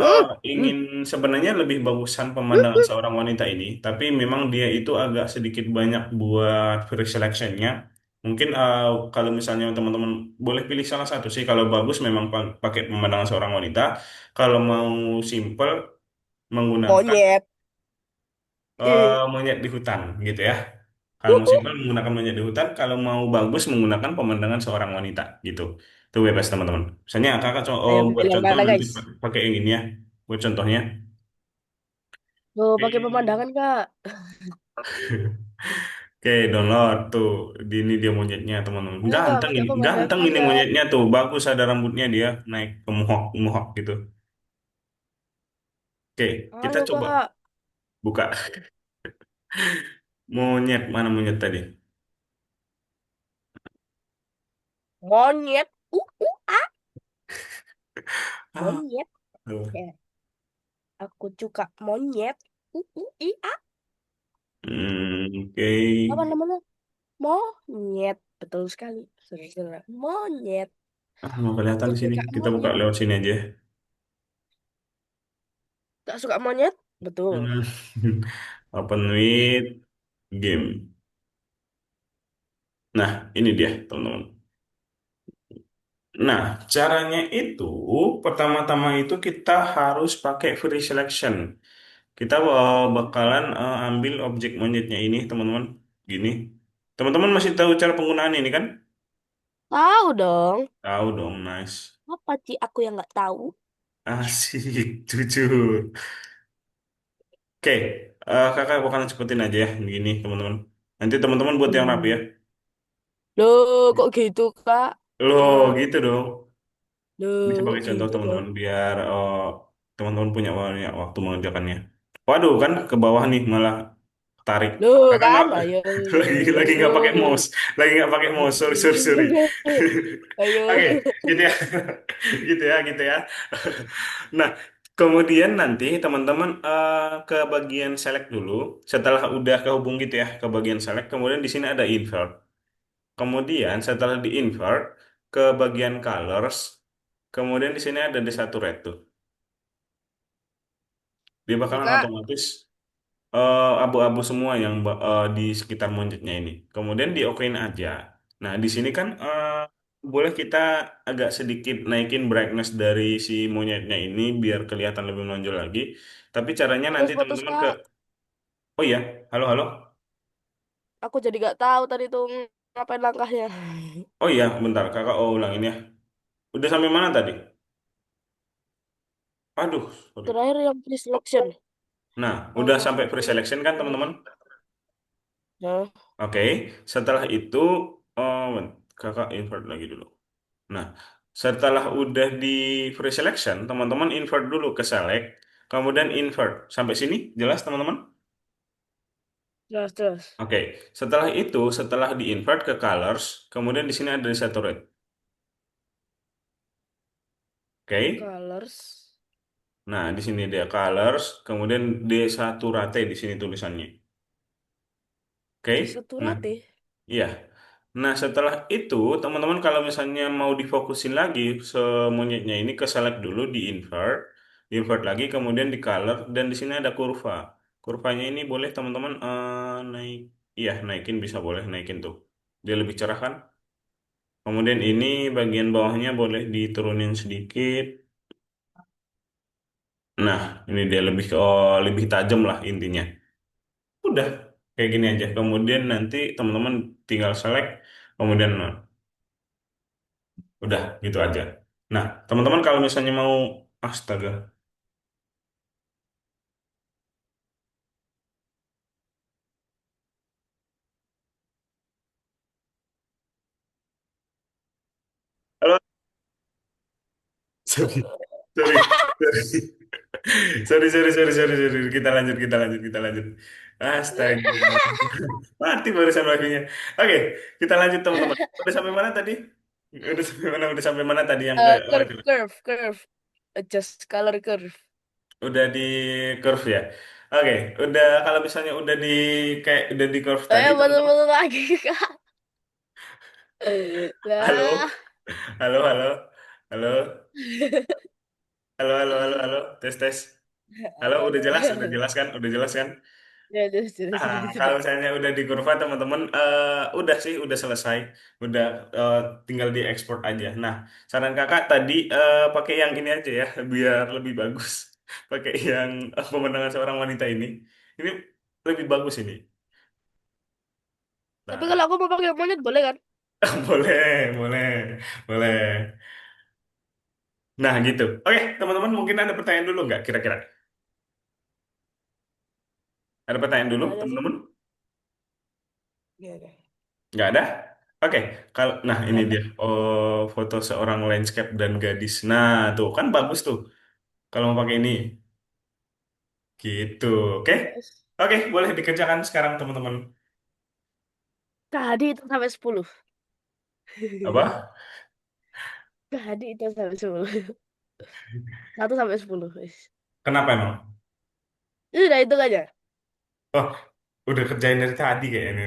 ingin sebenarnya lebih bagusan pemandangan seorang wanita ini, tapi memang dia itu agak sedikit banyak buat free selectionnya. Mungkin kalau misalnya teman-teman boleh pilih salah satu sih. Kalau bagus memang pakai pemandangan seorang wanita. Kalau mau simple menggunakan Monyet. monyet di hutan gitu ya. Kalau mau simpel menggunakan monyet di hutan, kalau mau bagus menggunakan pemandangan seorang wanita gitu. Itu bebas teman-teman. Misalnya kakak Ayo buat pilih yang contoh mana, nanti guys? pakai yang ini ya. Buat contohnya. Tuh, pakai Oke, pemandangan, Kak. Oke, download tuh. Ini dia monyetnya teman-teman. Ayo, Kak, Ganteng pakai ini, ganteng pemandangan, ini Kak. monyetnya tuh. Bagus ada rambutnya dia naik ke mohawk, mohawk gitu. Oke, kita Ayo, coba Kak. buka monyet mana monyet tadi? Monyet. Ah, Ah, monyet. tuh. Ya, aku suka monyet. Ah. Oke. Apa namanya? Monyet. Betul sekali. Saudara. Monyet. Mau kelihatan Aku di sini. suka Kita buka monyet. lewat sini aja. Gak suka monyet? Betul. Hmm. Open with game. Nah, ini dia, teman-teman. Nah, caranya itu pertama-tama itu kita harus pakai free selection. Kita bakalan ambil objek monyetnya ini, teman-teman. Gini. Teman-teman masih tahu cara penggunaan ini kan? Tahu dong. Tahu dong, nice. Apa sih aku yang nggak tahu? Asik, jujur. Oke, kakak bakalan sebutin aja ya, begini, teman-teman. Nanti teman-teman buat yang rapi ya. Loh, kok gitu, Kak? Loh, gitu dong. Loh, Ini kok sebagai contoh gitu toh? teman-teman biar teman-teman punya banyak waktu mengerjakannya. Waduh kan ke bawah nih malah tarik. Loh, Kakak kan? nggak Ayo. lagi nggak pakai mouse, lagi nggak pakai mouse. Sorry sorry sorry. Ayo. Oke, gitu ya, gitu ya, gitu ya. Nah, kemudian nanti teman-teman ke bagian select dulu. Setelah udah kehubung gitu ya ke bagian select, kemudian di sini ada invert. Kemudian setelah di invert ke bagian colors, kemudian di sini ada desaturate tuh. Dia Ya, bakalan Kak. otomatis abu-abu semua yang di sekitar monyetnya ini. Kemudian di okein aja. Nah, di sini kan boleh kita agak sedikit naikin brightness dari si monyetnya ini biar kelihatan lebih menonjol lagi. Tapi caranya nanti Putus-putus, teman-teman ke, Kak. oh iya, halo halo. Aku jadi gak tahu tadi tuh ngapain langkahnya. Oh iya, bentar, kakak ulangin ya. Udah sampai mana tadi? Aduh, sorry. Terakhir yang pre-selection. Nah, udah Langkah sampai satunya. pre-selection kan teman-teman? Nah, Oke, setelah itu kakak invert lagi dulu. Nah, setelah udah di free selection, teman-teman invert dulu ke select, kemudian invert. Sampai sini jelas teman-teman? terus, terus. Oke, setelah itu, setelah di invert ke colors, kemudian di sini ada saturate. Oke, Colors. nah di sini dia colors, kemudian desaturate di sini tulisannya. Oke, nah Desaturate. iya. Nah, setelah itu, teman-teman kalau misalnya mau difokusin lagi semonyetnya ini ke select dulu, di invert lagi, kemudian di color, dan di sini ada kurva. Kurvanya ini boleh teman-teman naik, iya naikin bisa boleh naikin tuh. Dia lebih cerah kan? Kemudian ini bagian bawahnya boleh diturunin sedikit. Nah, ini dia lebih tajam lah intinya. Udah kayak gini aja. Kemudian nanti teman-teman tinggal select, kemudian udah gitu aja. Nah, teman-teman kalau misalnya mau astaga. Halo, sorry, sorry, sorry. Sorry. Kita lanjut. Astaga. Mati barusan waktunya. Oke, kita lanjut teman-teman. Udah sampai mana tadi? Udah sampai mana? Udah sampai mana tadi yang ke Curve, curve, curve. Adjust color curve. udah di curve ya? Oke, udah kalau misalnya udah di kayak udah di curve tadi teman-teman. Betul-betul lagi, Kak. Halo, Lah. halo. Halo, halo. Tes. Halo, udah jelas kan? Udah jelas kan? Ya, Kalau terus. misalnya udah di kurva teman-teman, udah sih, udah selesai, udah tinggal diekspor aja. Nah, saran kakak tadi pakai yang ini aja ya, biar lebih bagus. Pakai yang pemandangan seorang wanita ini lebih bagus ini. Tapi kalau Nah, aku mau pakai monyet boleh kan? boleh. Nah, gitu. Oke, teman-teman mungkin ada pertanyaan dulu nggak kira-kira? Ada pertanyaan dulu, Nggak ada sih. teman-teman? Nggak ada. Nggak ada? Oke, kalau nah ini Nggak ada. dia foto seorang landscape dan gadis. Nah, tuh kan bagus tuh kalau mau pakai ini. Gitu. Oke? Yes. Oke, boleh dikerjakan sekarang teman-teman. Tadi itu sampai 10. Apa? Tadi itu sampai 10. 1 sampai 10. Wis. Kenapa emang? Udah itu aja. Oh, udah kerjain dari tadi kayaknya.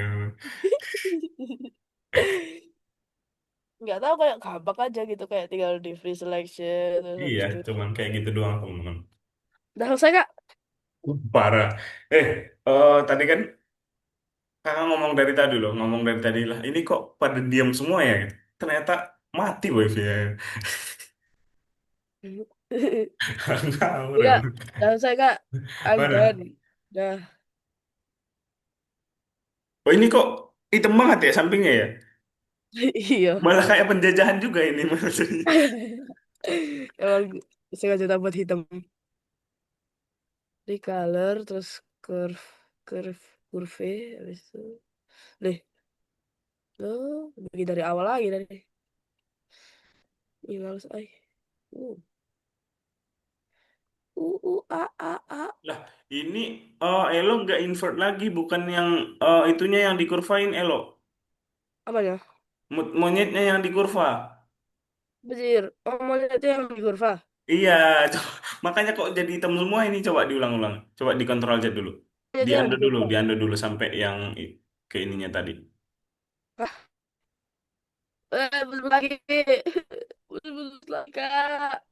Nggak tahu kayak gampang aja gitu kayak tinggal di free selection terus Iya, habis itu. cuman kayak gitu doang teman-teman. Udah selesai Kak? Parah. Tadi kan kakak ngomong dari tadi loh, ngomong dari tadi lah. Ini kok pada diam semua ya? Ternyata mati wifi-nya. Ngawur Iya, emang. udah selesai Kak. I'm done. Mana? Udah. Oh ini kok hitam banget ya sampingnya ya? Iya. Malah kayak penjajahan juga ini maksudnya. Emang sengaja tambah hitam. Recolor terus curve curve curve habis itu. Deh, bagi dari awal lagi dari. Ini males ay. Uh, a. Lah, ini Elo nggak invert lagi, bukan yang itunya yang dikurvain Elo. Apa ya? Monyetnya yang dikurva. Bajir. Oh, monyet itu yang di kurva. Iya, makanya kok jadi hitam semua ini. Coba diulang-ulang. Coba dikontrol aja dulu. Monyet Di itu yang undo di dulu, kurva. di undo dulu sampai yang ke ininya tadi. Ah, belum lagi. Belum lagi, Kak.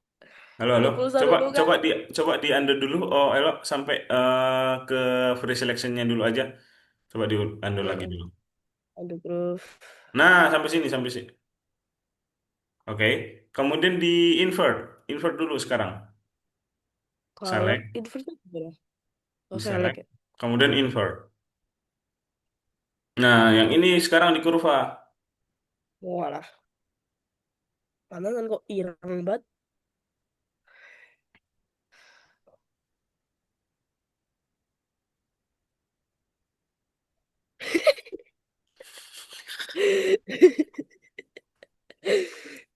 Halo, halo. 21 Coba dulu, Kak. coba di undo dulu. Oh, Elo sampai ke free selectionnya dulu aja. Coba di undo lagi Heeh. dulu. Aduh, bro. Nah, sampai sini, sampai sini. Oke. Kemudian di invert. Invert dulu sekarang. Kalau Select, inverse itu gimana? Oh, di select select. ya. Kemudian invert. Nah, yang ini sekarang di kurva. Walah. Mana kan kok irang banget.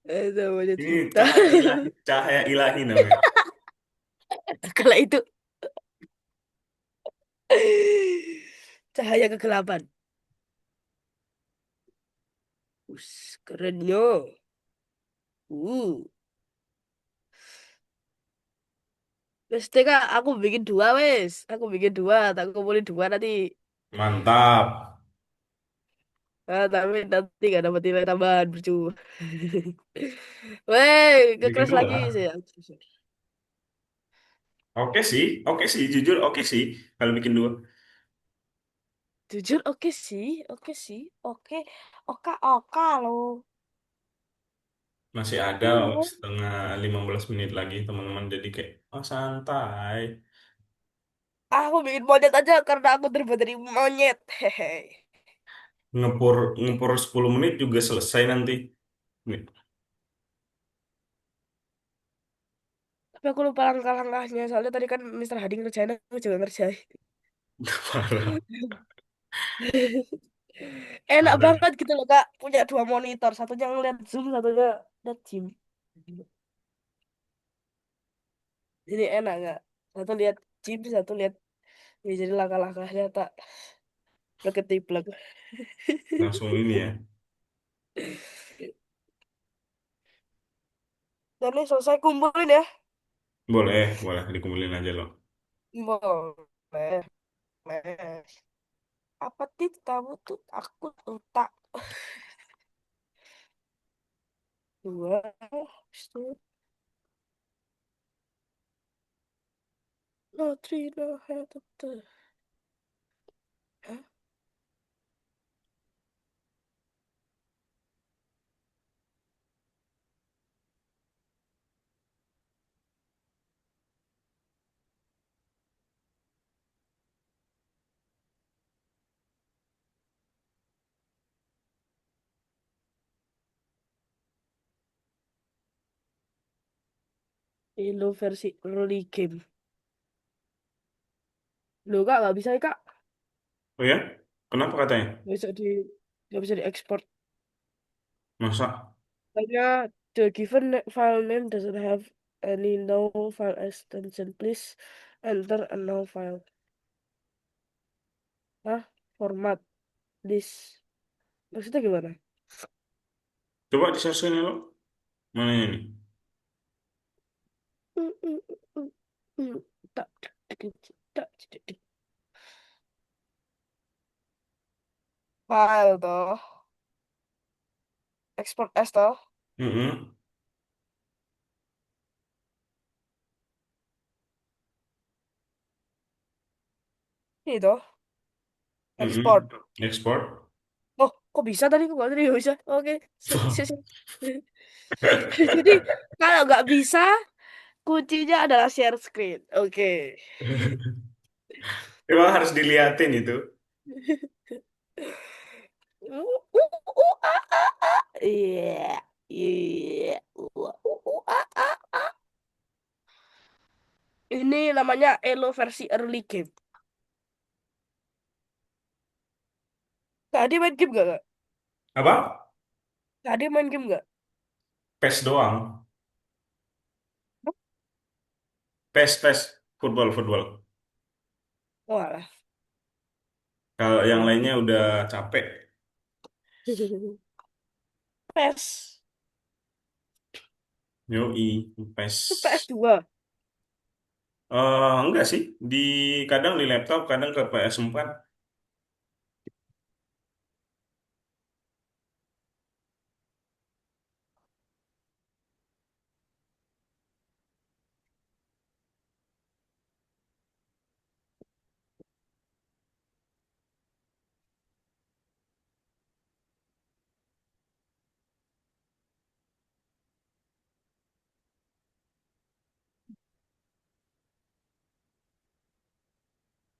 Itu monyet Ini hitam. cahaya ilahi namanya. Kalau itu cahaya kegelapan. Keren yo. Uh. Wes, Teka, aku bikin dua wes. Aku bikin dua, tak kumpulin dua nanti. Mantap. Ah, tapi nanti gak dapat nilai tambahan percuma. Weh, Bikin ke lagi dua. sih. Oke sih, jujur oke sih kalau bikin dua. Jujur oke sih, oke sih, oke, oka oka loh. Masih ada Iya. setengah 15 menit lagi teman-teman. Jadi kayak, oh santai. Aku bikin monyet aja karena aku terbuat dari monyet. Hehe. Ngepur ngepur 10 menit juga selesai nanti. Nih, Tapi aku lupa langkah-langkahnya. Soalnya tadi kan Mister Hadi ngerjain, aku juga ngerjain. parah, Enak parah. banget gitu loh, Kak. Punya dua monitor. Satunya ngeliat Zoom, satunya lihat Gym. Jadi enak nggak? Satu lihat Gym, satu lihat. Ya, jadi langkah-langkahnya tak plek. Langsung ini ya. Dan ini selesai kumpulin ya. Boleh, boleh dikumpulin aja loh. Boleh. Boleh. Apa kamu tuh aku otak dua satu no three no head of the Hah? Ini versi early game. Lo kak nggak bisa ya kak? Oh ya? Kenapa katanya? Nggak bisa di nggak bisa diekspor. Masa? Hanya the given file name doesn't have any no file extension. Please enter a no file. Hah? Format this. Maksudnya gimana? Coba disesuaiin lo. Mana ini? Mm, mm, mm, mm. Tak, tak, tak. File toh. Export as toh. Mm-mm, Ini toh. mm-mm. Export. Ekspor. Oh, kok bisa tadi? Kok tadi nggak bisa? Oke, sip. Jadi kalau nggak bisa, kuncinya adalah share screen. Oke. Emang harus diliatin itu. Iya, iya. Ini namanya Elo versi early game. Tadi main game gak? Apa? Tadi main game gak? PES doang. PES, PES, football, football. Walah. Kalau yang lainnya udah capek. PES. Yoi, PES. Itu PS2. Enggak sih, di kadang di laptop, kadang ke PS4.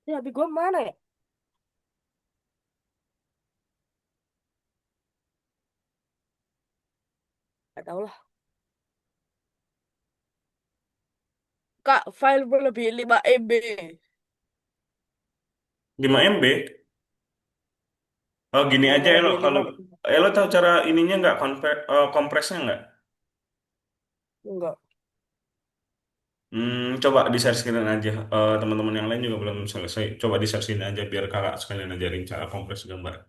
Ya, tapi gue mana ya? Gak tau lah. Kak, file lebih 5 MB. 5 MB. Oh, gini aja 5 Elo, MB, kalau 5 MB. Elo tahu cara ininya nggak, kompresnya nggak? Enggak. Coba di-search-in aja. Teman-teman yang lain juga belum selesai. Coba di-search-in aja biar kakak sekalian ajarin cara kompres gambar.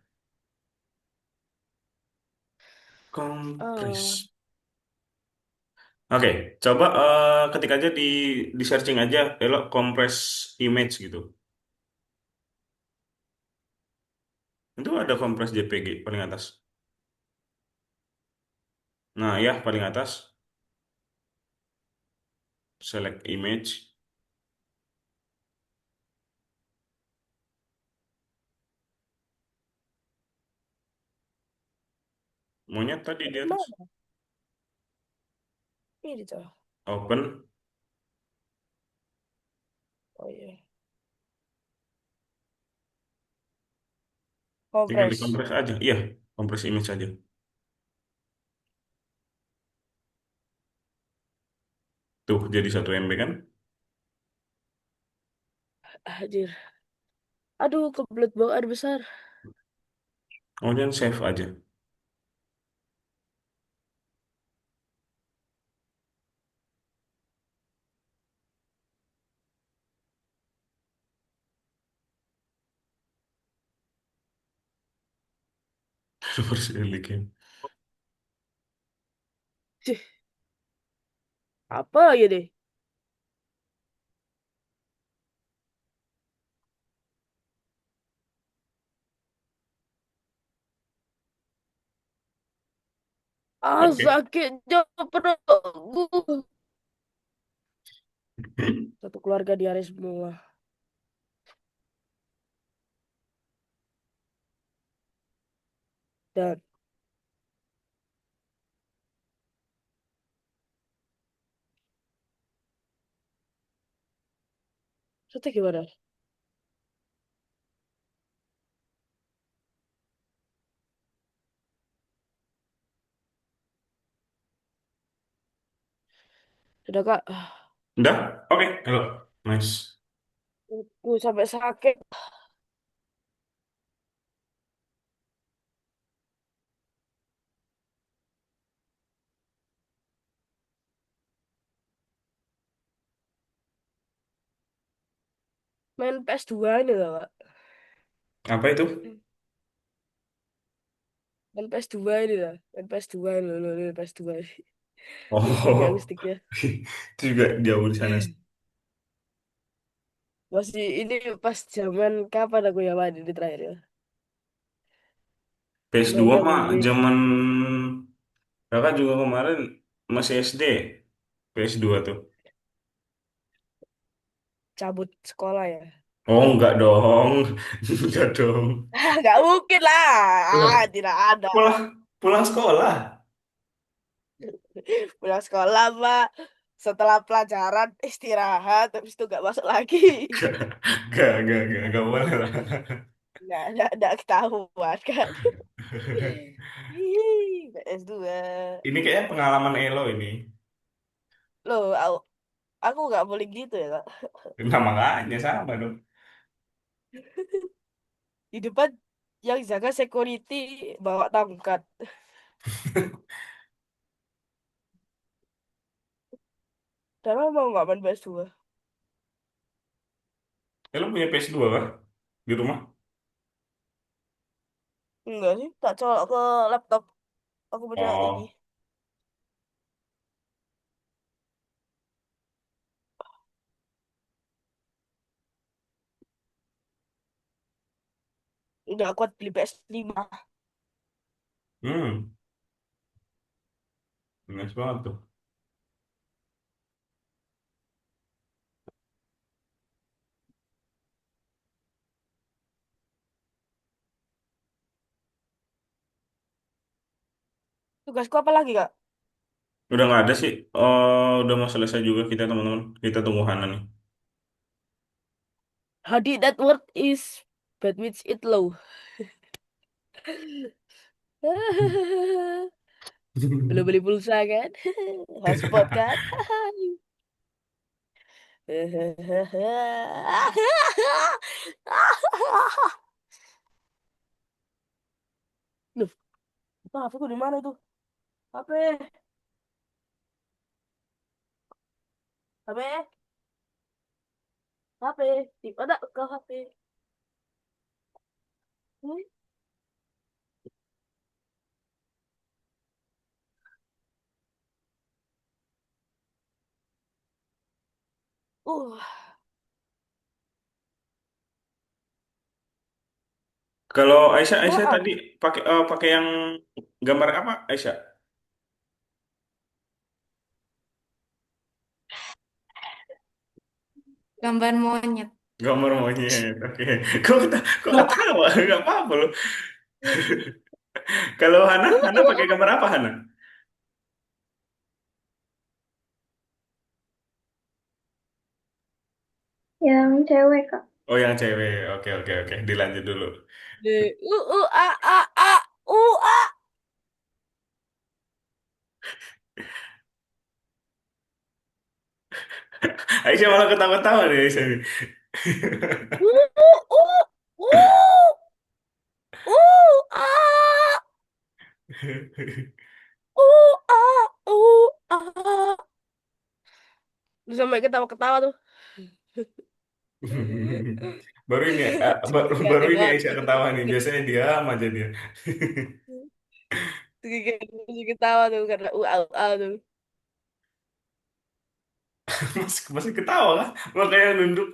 Kompres. Ah, Oke, coba ketik aja di searching aja, Elo kompres image gitu. Itu ada kompres JPG paling atas. Nah, ya paling atas, select image. Monyet tadi di dari atas. mana? Ini tuh. Open, Oh iya. tinggal Kompres. dikompres aja. Iya, kompres image aja. Tuh, jadi 1 MB kan? Anjir. Aduh, kebelet banget besar. Kemudian save aja. Terus likin. Cih, apa ya deh? Ah, Oke. sakitnya perutku. Satu keluarga diare semua. Dan, itu gimana? Sudah, Kak. Udah? Oke, halo. Nice. Aku sampai sakit. Main PS2 ini loh, Kak. Apa itu? Main PS2 ini lah. Main PS2 ini loh, loh, PS2 ini. Dipegang Oh, sticknya. itu juga jauh di sana. Masih ini pas zaman kapan aku ya main ini terakhir ya. PS2 Mainnya mah Wii. zaman kakak juga kemarin masih SD. PS2 tuh. Cabut sekolah ya. Oh, enggak dong. Enggak dong. Gak mungkin lah. Loh, Tidak ada. pulang pulang sekolah. Pulang sekolah, Pak. Setelah pelajaran, istirahat. Habis itu gak masuk lagi. Enggak boleh lah. Nggak ketahuan kan. Ih, PS2. Ini kayaknya pengalaman Elo ini. Loh, aku nggak boleh gitu ya, Kak. Nah, makanya sama dong. Di depan yang jaga security bawa tongkat. Karena mau nggak main PS2. Lu punya PS2 kah? Di rumah? Enggak sih, tak colok ke laptop. Aku punya ini. Oh. Udah kuat beli PS5. Hmm. Nice banget tuh. Tugasku apa lagi, Kak? Udah nggak ada sih. Oh, udah mau selesai juga kita teman-teman. Kita tunggu Hana nih. Hadi net worth is bad means it low. Belum beli pulsa kan? Hotspot kan? Loh, HP ku di mana itu? HP, HP, HP. Di mana kau HP? Hmm? Uh, Kalau Aisyah Maaf. tadi pakai yang gambar apa Aisyah? Gambar monyet. Gambar monyet. Oke. Kok ketawa? Gak apa-apa loh. Kalau Hana pakai gambar apa Hana? Yang cewek, Kak. Oh yang cewek. Oke oke oke. Dilanjut dulu. A a a a. Aisyah malah ketawa-tawa deh Aisyah nih. Uh, ah, ah. Terus sampai ketawa-ketawa tuh. Baru ini Gak baru ada ini banget. Aisyah ketawa nih. Biasanya diam aja dia. Masih ketawa tuh karena tuh. Masih ketawa kan? Makanya nunduk.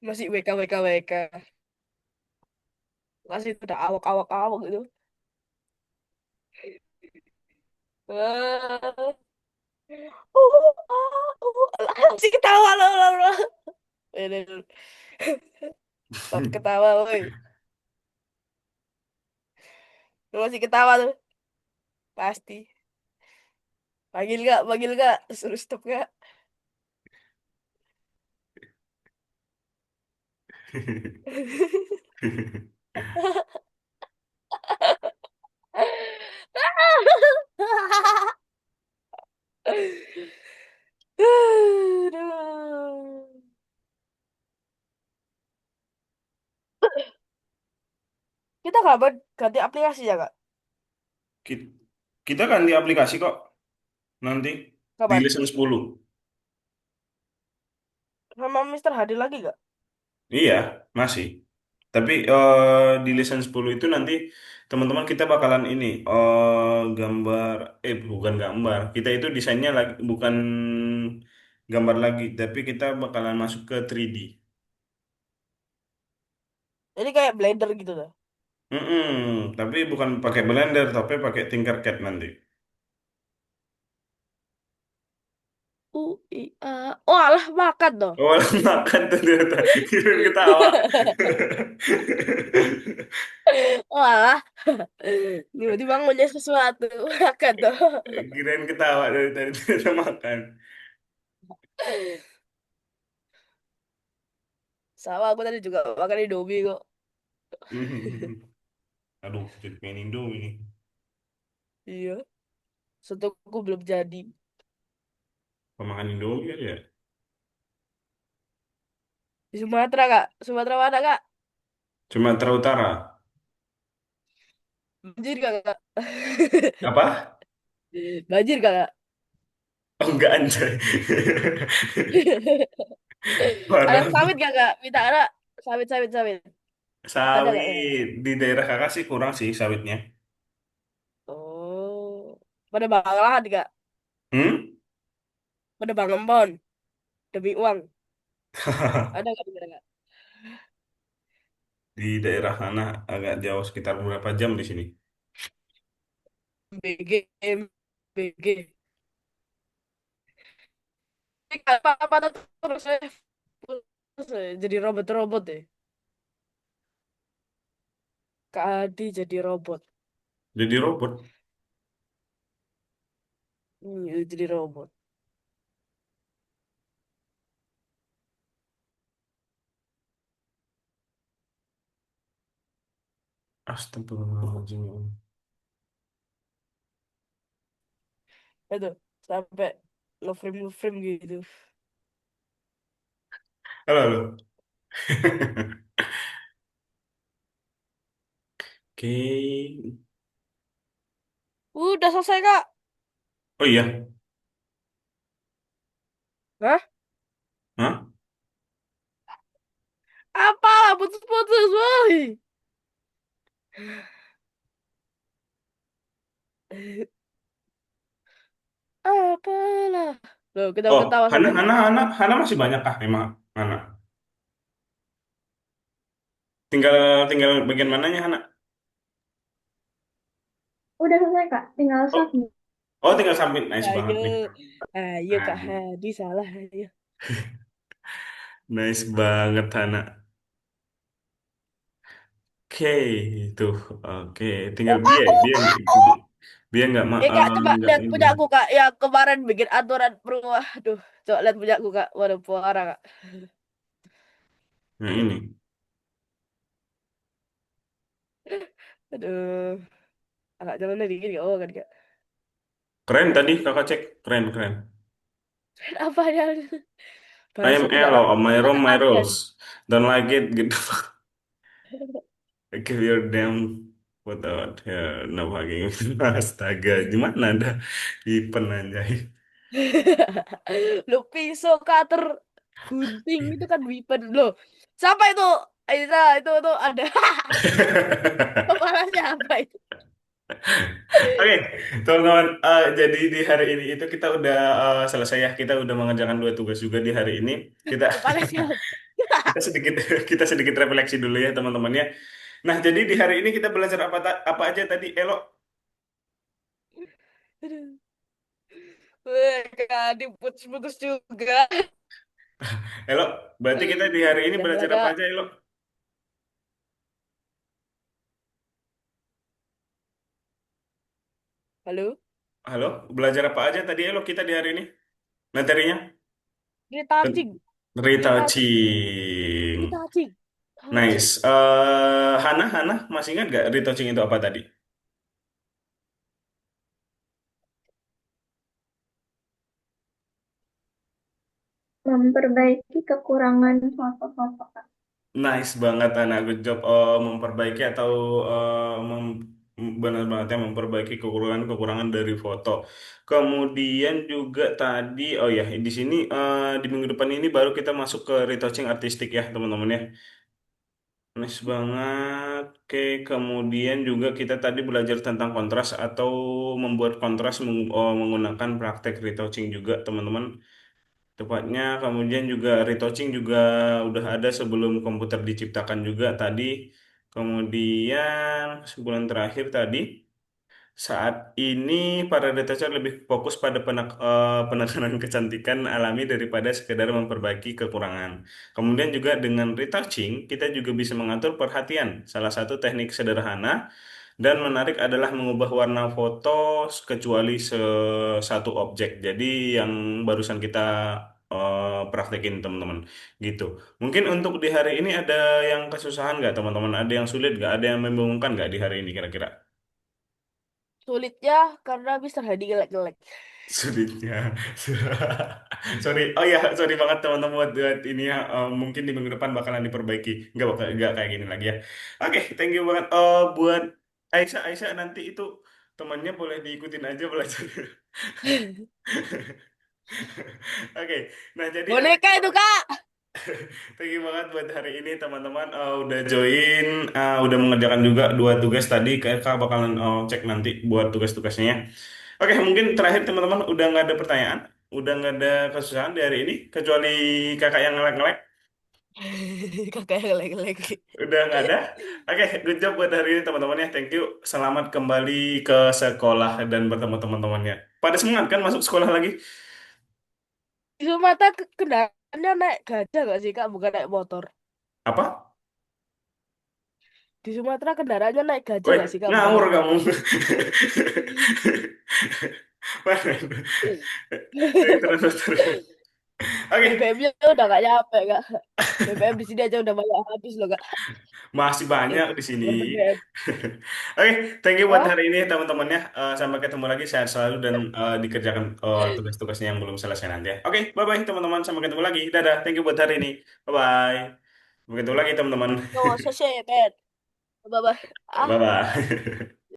Masih WK. Masih udah awak gitu. Ah, masih ketawa loh. Loh. Stop ketawa, woi. Lu masih ketawa tuh, pasti. Panggil gak, suruh stop gak. Aduh. Kita kapan ganti aplikasi ya, Kak? Ki- Kita kan di aplikasi kok nanti di Kapan? lesson 10. Sama Mister Hadir lagi gak? Iya, masih. Tapi di lesson 10 itu nanti teman-teman kita bakalan ini gambar bukan gambar. Kita itu desainnya lagi bukan gambar lagi, tapi kita bakalan masuk ke 3D. Jadi kayak Blender gitu tuh. Tapi bukan pakai Blender, tapi pakai Tinkercad nanti. Oh alah, makan dong. Oh, makan tuh ternyata. Kirain ketawa. Oh alah. Tiba-tiba ngunyah sesuatu. Makan dong. Kirain ketawa dari tadi ternyata makan. Sama aku tadi juga makan Indomie kok. Aduh, jadi pengen Indomie nih. Iya. Sotoku belum jadi. Pemakan Indomie kali ya? Di Sumatera, Kak. Sumatera mana, Kak? Sumatera Utara. Banjir, Kak. Apa? Banjir, Kak. Oh, enggak anjay. Waduh. Ada sawit gak kak? Minta ada sawit sawit sawit. Ada gak ya? Sawit di daerah kakak sih kurang sih sawitnya. Oh, pada banglahan gak? Hmm? Pada bang embon demi uang. Ada gak? Ada gak? Di daerah sana agak jauh sekitar berapa jam di sini? BG, BG. Apa apa terus terus jadi robot deh. Kak Adi jadi robot. Jadi robot. Jadi robot. Astagfirullahaladzim. Itu sampai ngeframe gitu. Halo, halo. Oke. Udah selesai kak. Oh iya. Hah? Hah? Apa? Putus-putus, woi. Apalah. Loh, kita Oh, ketawa Hana, sendiri. Hana, Hana, Hana masih banyak kah emang Hana? Tinggal tinggal bagian mananya Hana? Udah selesai, Kak. Tinggal Oh, submit. oh tinggal submit. Nice banget Ayo, nih. ayo Nah, Kak Hadi salah ayo. nice banget Hana. Oke, itu. Oke, tinggal Bia, ya. Bia Kak, coba nggak lihat ini. punyaku Kak. Yang kemarin bikin aturan peruah. Aduh, coba lihat punyaku Kak. Waduh, parah Kak. Nah ini. Aduh, agak jalannya dikit Kak. Oh kan Kak. Keren tadi kakak cek, keren keren. Apa ya? I am Bahasaku gak Elo, dapat on my room, my kata-kata. rules. Don't like it, gitu. Give your damn what out ya, no fucking. Astaga, gimana ada event anjay. Lo pisau cutter gunting itu kan weapon lo. Siapa itu? Aiza itu ada. Kepala siapa itu? Oke, teman-teman, jadi di hari ini itu kita udah selesai ya. Kita udah mengerjakan dua tugas juga di hari ini. Kita Kepala siapa? kita sedikit kita sedikit refleksi dulu ya teman-teman ya. Nah, jadi di hari ini kita belajar apa aja tadi, Elo? Aduh. Weh, Kak, diputus-putus juga. Elo, berarti kita di hari ini Biasa belajar apa Kak. aja, Elo? Halo? Halo, belajar apa aja tadi, Elo, kita di hari ini? Materinya? Retouching. Retouching. Retouching. Retouching. Nice. Touching. Hana, masih ingat gak retouching itu apa tadi? Memperbaiki kekurangan foto-foto, Kak. Nice banget, Hana. Good job. Memperbaiki atau benar banget ya memperbaiki kekurangan-kekurangan dari foto. Kemudian juga tadi, oh ya, di sini di minggu depan ini baru kita masuk ke retouching artistik ya, teman-teman ya. Nice banget. Oke, kemudian juga kita tadi belajar tentang kontras atau membuat kontras menggunakan praktek retouching juga, teman-teman. Tepatnya, kemudian juga retouching juga udah ada sebelum komputer diciptakan juga tadi. Kemudian, sebulan terakhir tadi. Saat ini para retoucher lebih fokus pada penekanan kecantikan alami daripada sekedar memperbaiki kekurangan. Kemudian juga dengan retouching, kita juga bisa mengatur perhatian. Salah satu teknik sederhana dan menarik adalah mengubah warna foto kecuali satu objek. Jadi yang barusan kita praktekin teman-teman gitu. Mungkin untuk di hari ini ada yang kesusahan nggak teman-teman? Ada yang sulit nggak? Ada yang membingungkan nggak di hari ini kira-kira? Sulitnya karena Mister Hadi gelek-gelek. Sulitnya. Sorry, oh ya, sorry banget teman-teman buat ini ya. Mungkin di minggu depan bakalan diperbaiki. Nggak kayak gini lagi ya. Oke, thank you banget. Buat Aisyah nanti itu temannya boleh diikutin aja belajar. Oke, nah jadi Boneka itu, Kak. thank you banget buat hari ini teman-teman. Udah join, udah mengerjakan juga dua tugas tadi. Kakak bakalan cek nanti buat tugas-tugasnya ya. Oke, mungkin terakhir teman-teman udah nggak ada pertanyaan, udah nggak ada kesusahan di hari ini, kecuali kakak yang ngelek-ngelek, Kakak yang lagi. udah nggak ada. Oke, good job buat hari ini teman-teman ya. Thank you. Selamat kembali ke sekolah dan bertemu teman-temannya. Pada semangat kan masuk sekolah lagi? Di Sumatera kendaraannya naik gajah nggak sih, Kak? Bukan naik motor. Apa? Di Sumatera kendaraannya naik gajah Woi, nggak sih, Kak? Bukan ngawur naik kamu. motor. Terus, terus. Oke, BBM-nya udah nggak nyampe, Kak. BBM di sini aja udah banyak habis loh, Kak. masih banyak di sini. BBM. Oke, thank you buat Wah, hari ini teman-temannya. Sampai ketemu lagi, sehat selalu dan dikerjakan tugas-tugasnya yang belum selesai nanti ya. Oke, bye-bye teman-teman. Sampai ketemu lagi. Dadah, thank you buat hari ini. Bye-bye. Sampai ketemu lagi teman-teman. no, sesat. Bye-bye. Ah. Bye-bye.